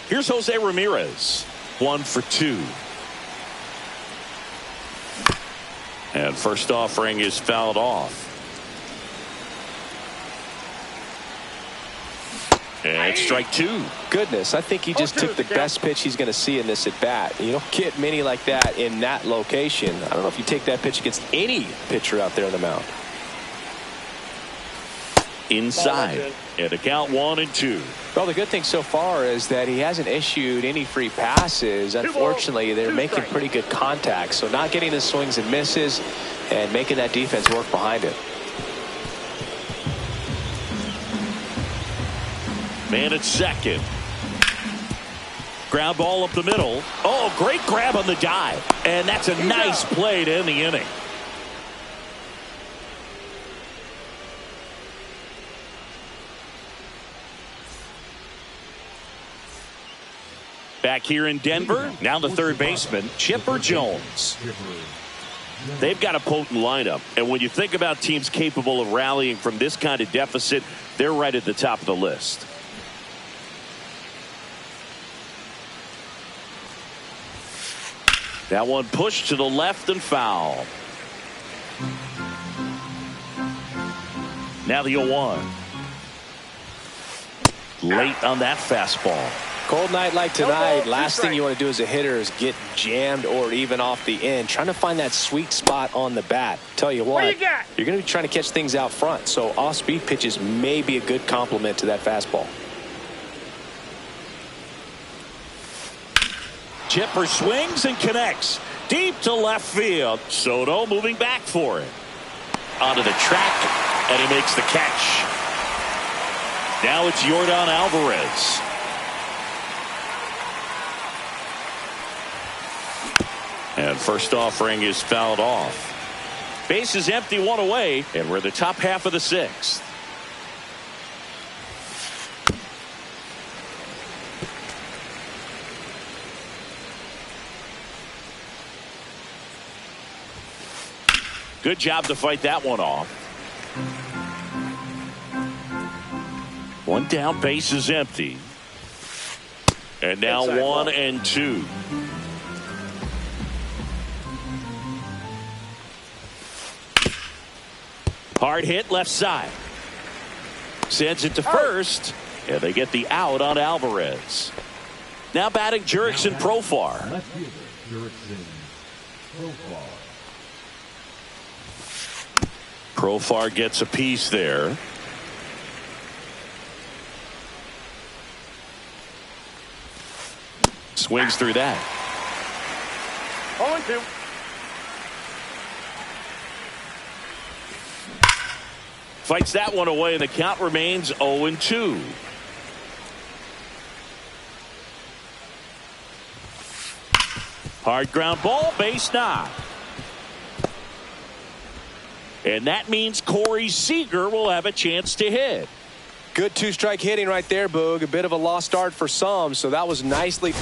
Here's Jose Ramirez. 1 for 2. And first offering is fouled off. And strike 2. Goodness, I think he just took the best pitch he's going to see in this at bat. You don't get many like that in that location. I don't know if you take that pitch against any pitcher out there on the mound. Inside. And the count 1-2. Well, the good thing so far is that he hasn't issued any free passes. Unfortunately, they're making pretty good contact. So not getting the swings and misses and making that defense work behind it. Man at second. Ground ball up the middle. Oh, great grab on the dive. And that's a nice play to end the inning. Back here in Denver, now the third baseman, Chipper Jones. They've got a potent lineup, and when you think about teams capable of rallying from this kind of deficit, they're right at the top of the list. That one pushed to the left and foul. Now the 0-1. Late on that fastball. Cold night like tonight, last thing you want to do as a hitter is get jammed or even off the end. Trying to find that sweet spot on the bat. Tell you what, you're going to be trying to catch things out front, so off-speed pitches may be a good complement to that fastball. Chipper swings and connects deep to left field. Soto moving back for it. Onto the track, and he makes the catch. Now it's Yordan Alvarez. And first offering is fouled off. Base is empty, one away, and we're in the top half of the sixth. Good job to fight that one off. One down, base is empty. And now 1 and 2. Hard hit left side. Sends it to first. And they get the out on Alvarez. Now batting Jurickson Profar. Profar gets a piece there. Swings through that. 0-2. Fights that one away, and the count remains 0-2. Hard ground ball, base knock. And that means Corey Seager will have a chance to hit. Good two-strike hitting right there, Boog. A bit of a lost start for some, so that was nicely.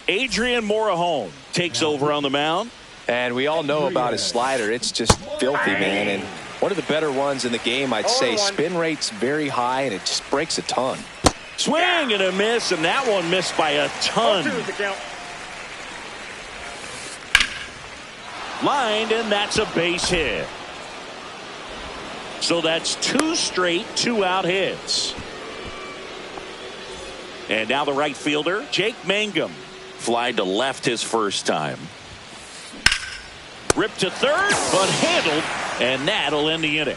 Adrian Morejon takes over on the mound. And we all know about his slider. It's just filthy, man. And one of the better ones in the game, I'd say. Spin rate's very high, and it just breaks a ton. Swing and a miss, and that one missed by a ton. Lined, and that's a base hit. So that's 2 straight 2-out hits. And now the right fielder, Jake Mangum. Fly to left his first time. Ripped to third, but handled, and that'll end the inning.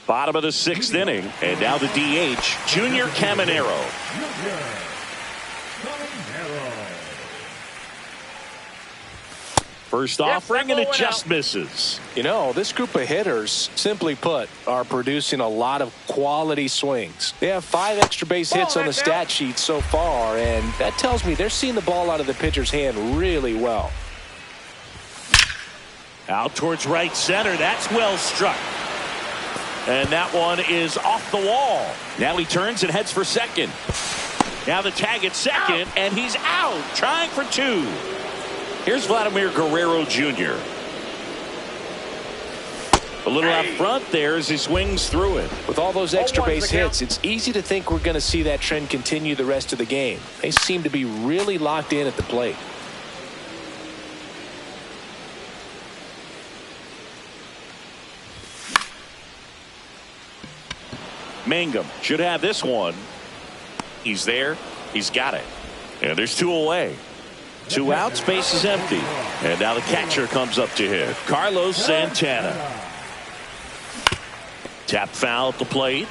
Bottom of the 6th inning, and now the DH, Junior Caminero. First offering, and it just misses. You know, this group of hitters, simply put, are producing a lot of quality swings. They have 5 extra base hits on the stat sheet so far, and that tells me they're seeing the ball out of the pitcher's hand really well. Out towards right center. That's well struck. And that one is off the wall. Now he turns and heads for second. Now the tag at second, and he's out, trying for 2. Here's Vladimir Guerrero Jr. A little out front there as he swings through it. With all those extra base hits, it's easy to think we're going to see that trend continue the rest of the game. They seem to be really locked in at the plate. Mangum should have this one. He's there. He's got it. And there's 2 away. 2 outs, base is empty. And now the catcher comes up to hit. Carlos Santana. Tap foul at the plate.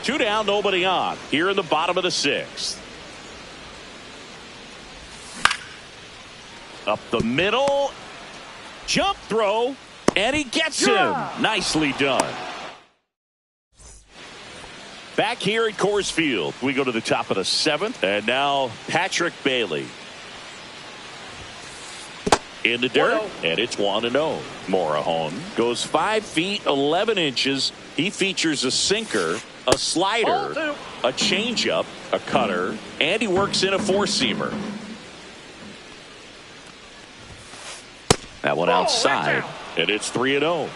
2 down, nobody on. Here in the bottom of the 6th. Up the middle. Jump throw. And he gets him. Nicely done. Back here at Coors Field, we go to the top of the 7th. And now Patrick Bailey. In the dirt, and it's 1-0. Morejon goes 5 feet 11 inches. He features a sinker, a slider, a changeup, a cutter, and he works in a 4-seamer. That one outside, and it's 3-0.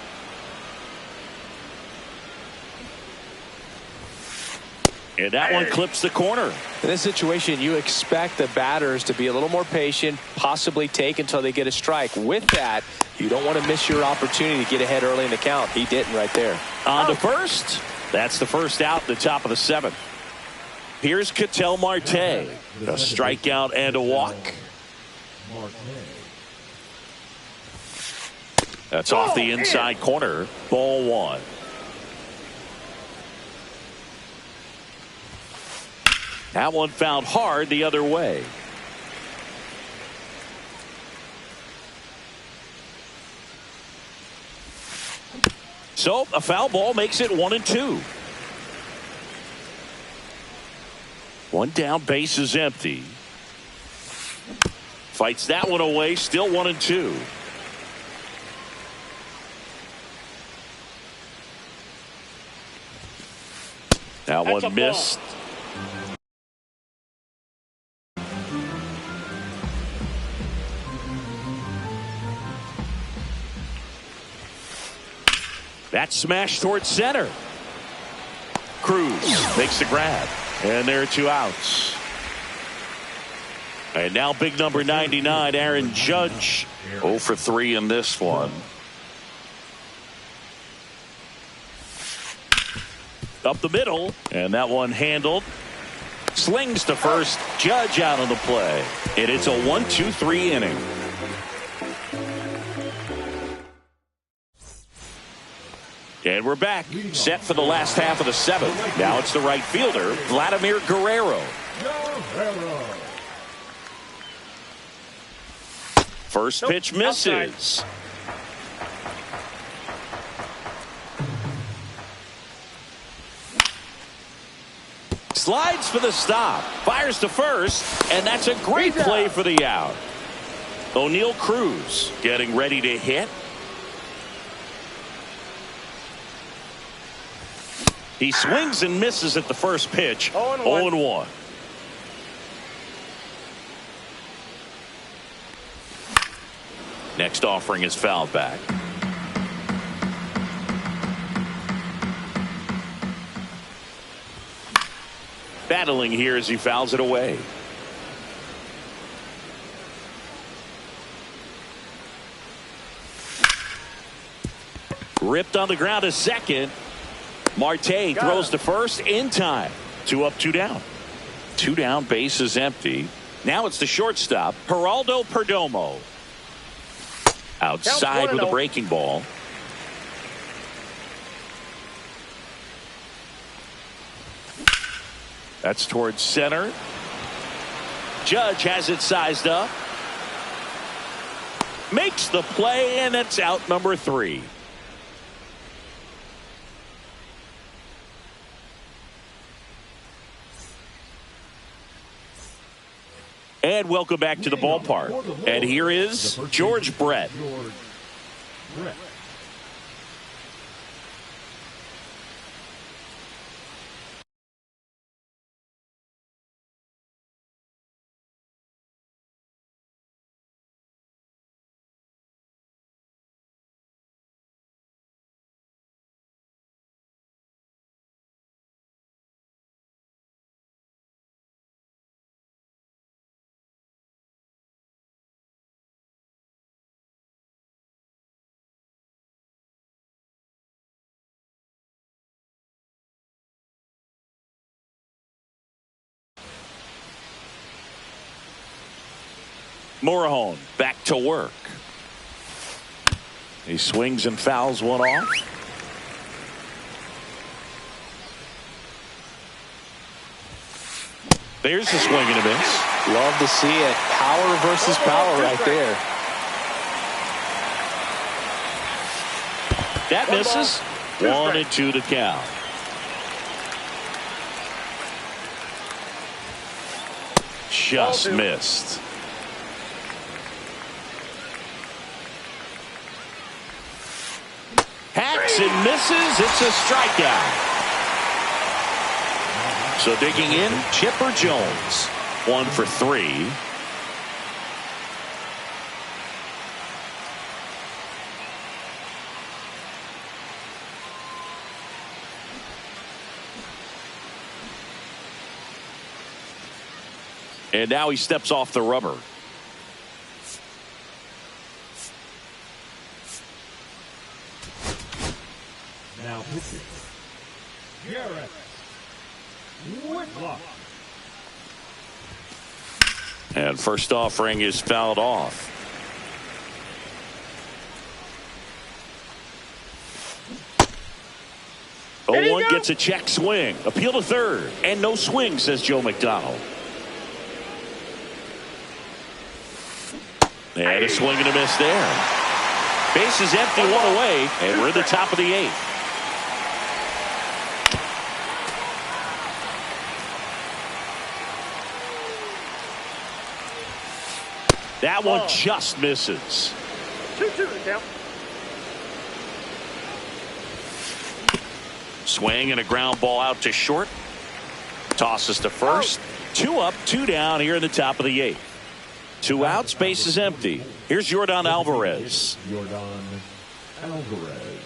And that one clips the corner. In this situation, you expect the batters to be a little more patient, possibly take until they get a strike. With that, you don't want to miss your opportunity to get ahead early in the count. He didn't right there. On to first. That's the first out at the top of the 7th. Here's Ketel Marte. A strikeout and a walk. That's off the inside corner. Ball 1. That one fouled hard the other way. So a foul ball makes it 1-2. One down, base is empty. Fights that one away, still 1-2. Now one missed. That's smashed towards center. Cruz makes the grab. And there are 2 outs. And now big number 99, Aaron Judge. 0 for 3 in this one. Up the middle, and that one handled. Slings to first. Judge out on the play. And it's a 1-2-3 inning. And we're back, set for the last half of the 7th. Now it's the right fielder, Vladimir Guerrero. First pitch misses. Slides for the stop. Fires to first, and that's a great play for the out. O'Neal Cruz getting ready to hit. He swings and misses at the first pitch. 0-1. Next offering is fouled back. Battling here as he fouls it away. Ripped on the ground to second. Marte throws to first in time. 2 up, 2 down. 2 down, base is empty. Now it's the shortstop, Geraldo Perdomo. Outside with a breaking ball. That's towards center. Judge has it sized up. Makes the play, and it's out number 3. And welcome back to the ballpark. And here is George Brett. Morejon back to work. He swings and fouls one off. There's a swing and a miss. Love to see it. Power versus power right there. That misses. 1-2 to count. Just missed. Hacks and misses. It's a strikeout. So digging in, Chipper Jones. 1 for 3. And now he steps off the rubber. Now pitching, Garrett Whitlock. And first offering is fouled off. Oh, one gets a check swing. Appeal to third. And no swing, says Joe McDonald. And a swing and a miss there. Base is empty, 1 away, and we're at the top of the 8th. That one just misses. 2-2 to count. Swing and a ground ball out to short. Tosses to first. 2 up, 2 down here in the top of the 8th. 2 out, space is empty. Here's Yordan Alvarez. Yordan Alvarez.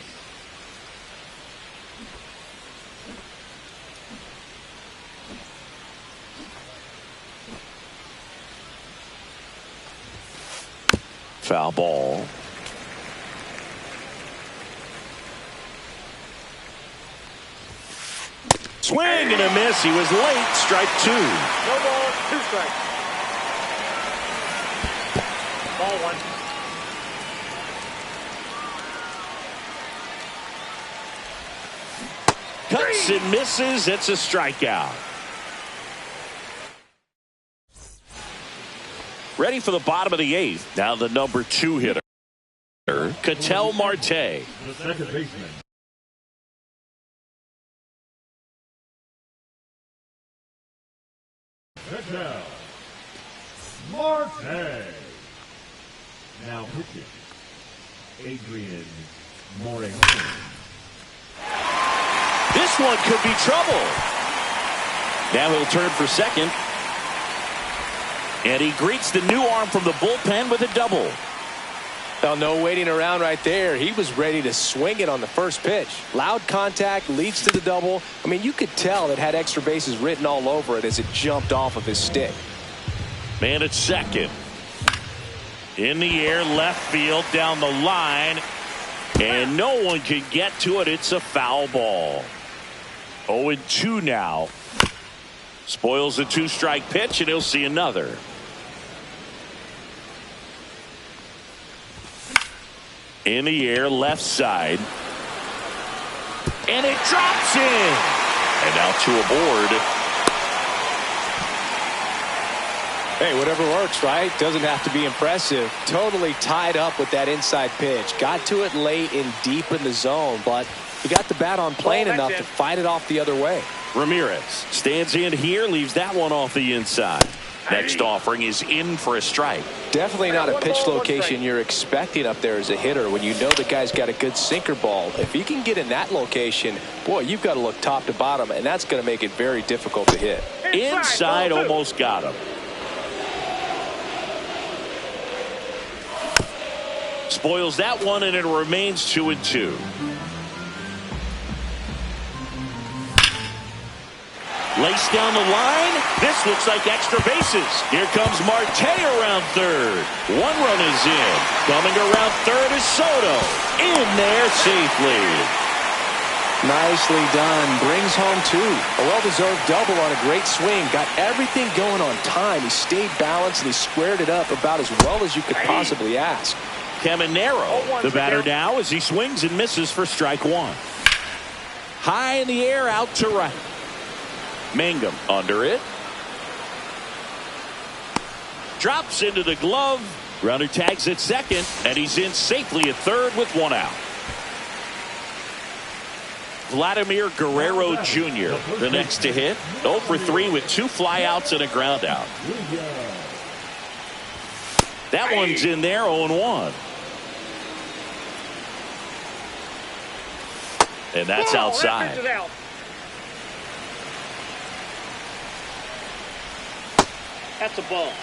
Foul ball. Swing and a miss. He was late. Strike 2. No ball, 2 strikes. Ball 1. Cuts and misses. It's a strikeout. Ready for the bottom of the 8th. Now the number 2 hitter, Ketel Marte. The second baseman. Ketel Marte. Now pitching, Adrian Morejon. This one could be trouble. Now he'll turn for second. And he greets the new arm from the bullpen with a double. Now, no waiting around right there. He was ready to swing it on the first pitch. Loud contact leads to the double. I mean, you could tell it had extra bases written all over it as it jumped off of his stick. Man at second. In the air, left field, down the line. And no one can get to it. It's a foul ball. 0-2 now. Spoils the 2-strike pitch, and he'll see another. In the air, left side. And it drops in. And now 2 aboard. Hey, whatever works, right? Doesn't have to be impressive. Totally tied up with that inside pitch. Got to it late and deep in the zone, but he got the bat on plane enough to fight it off the other way. Ramirez stands in here, leaves that one off the inside. Next offering is in for a strike. Definitely not a pitch location you're expecting up there as a hitter when you know the guy's got a good sinker ball. If he can get in that location, boy, you've got to look top to bottom, and that's going to make it very difficult to hit. Inside, almost got him. Spoils that one, and it remains 2-2. Lace down the line. This looks like extra bases. Here comes Marte around third. 1 run is in. Coming around third is Soto. In there safely. Nicely done. Brings home 2. A well-deserved double on a great swing. Got everything going on time. He stayed balanced and he squared it up about as well as you could possibly ask. Caminero, the batter now, as he swings and misses for strike 1. High in the air, out to right. Mangum under it. Drops into the glove. Runner tags at second, and he's in safely at third with 1 out. Vladimir Guerrero Jr., the next to hit. 0 for 3 with 2 flyouts and a ground out. That one's in there, 0-1. And that's outside. That's a ball.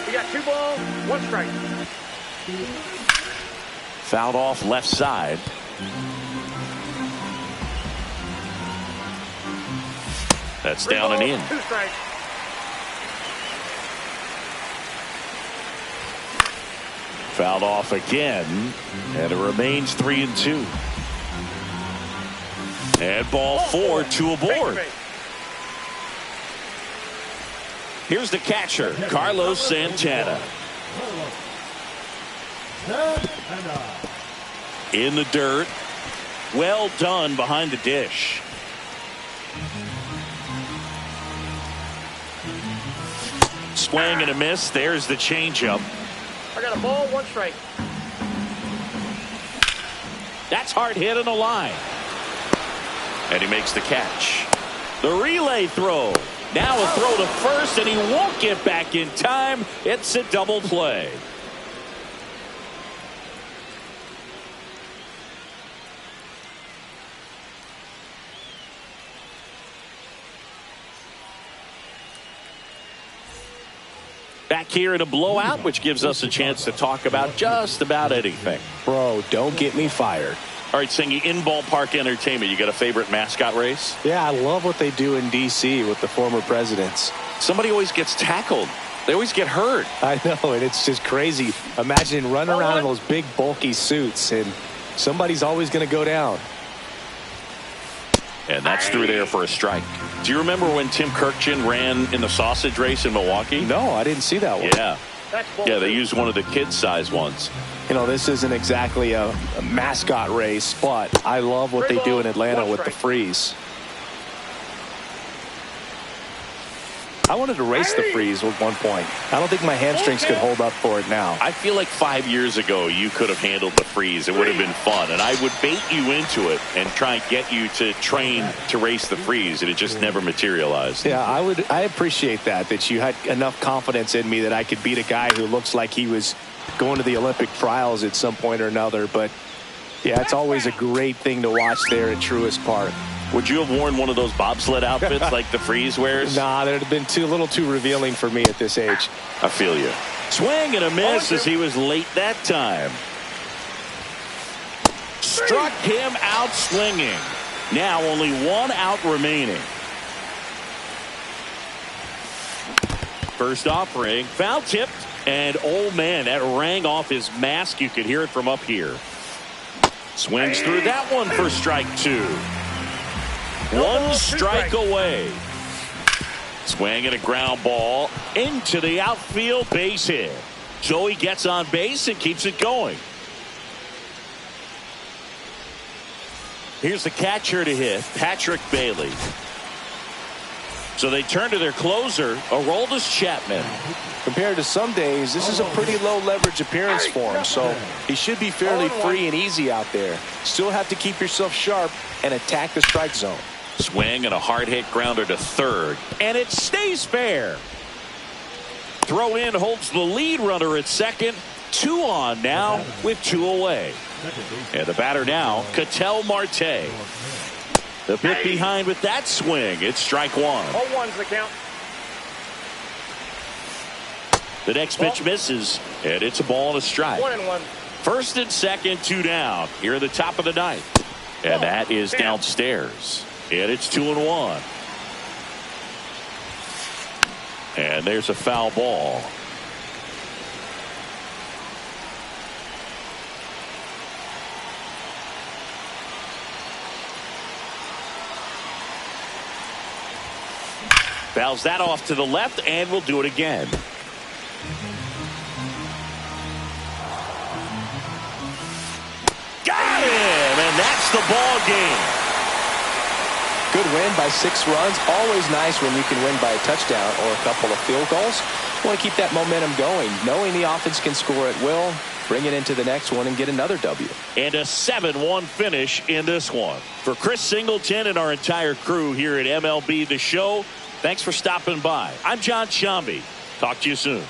We got 2 balls, 1 strike. Fouled off left side. That's down and in. 2 strikes. Fouled off again, and it remains 3-2. And ball 4, 2 aboard. Here's the catcher, Carlos Santana. In the dirt. Well done behind the dish. Swing and a miss. There's the changeup. I got a ball, 1 strike. That's hard hit on the line. And he makes the catch. The relay throw. Now a throw to first, and he won't get back in time. It's a double play. Back here in a blowout, which gives us a chance to talk about just about anything. Bro, don't get me fired. All right, Singy, in ballpark entertainment, you got a favorite mascot race? Yeah, I love what they do in D.C. with the former presidents. Somebody always gets tackled. They always get hurt. I know, and it's just crazy. Imagine running around in those big, bulky suits, and somebody's always going to go down. And that's through there for a strike. Do you remember when Tim Kirkjian ran in the sausage race in Milwaukee? No, I didn't see that one. Yeah. Yeah, they used one of the kid-size ones. You know, this isn't exactly a mascot race, but I love what they do in Atlanta with the freeze. I wanted to race the freeze at one point. I don't think my hamstrings could hold up for it now. I feel like 5 years ago you could have handled the freeze. It would have been fun, and I would bait you into it and try and get you to train to race the freeze, and it just never materialized. Yeah, I appreciate that you had enough confidence in me that I could beat a guy who looks like he was going to the Olympic trials at some point or another. But yeah, it's always a great thing to watch there at Truist Park. Would you have worn one of those bobsled outfits like the freeze wears? Nah, that would have been a little too revealing for me at this age. I feel you. Swing and a miss as he was late that time. Struck him out swinging. Now only one out remaining. First offering, foul tipped, and oh man, that rang off his mask. You could hear it from up here. Swings through that one for strike two. One strike away. Swing and a ground ball into the outfield, base hit. So he gets on base and keeps it going. Here's the catcher to hit, Patrick Bailey. So they turn to their closer, Aroldis Chapman. Compared to some days, this is a pretty low leverage appearance for him, so he should be fairly free and easy out there. Still have to keep yourself sharp and attack the strike zone. Swing and a hard hit grounder to third, and it stays fair. Throw in holds the lead runner at second. 2 on now with 2 away. And the batter now, Ketel Marte. The bit behind with that swing. It's strike one. 0-1's the count. The next pitch misses, and it's a ball and a strike. 1-1. First and second, 2 down. Here at the top of the ninth. And that is downstairs. And it's 2-1. And there's a foul ball. Fouls that off to the left, and we'll do it again. Got him, and that's the ball game. Good win by 6 runs. Always nice when you can win by a touchdown or a couple of field goals. Want to keep that momentum going, knowing the offense can score at will, bring it into the next one and get another W. And a 7-1 finish in this one. For Chris Singleton and our entire crew here at MLB The Show, thanks for stopping by. I'm John Shambi. Talk to you soon.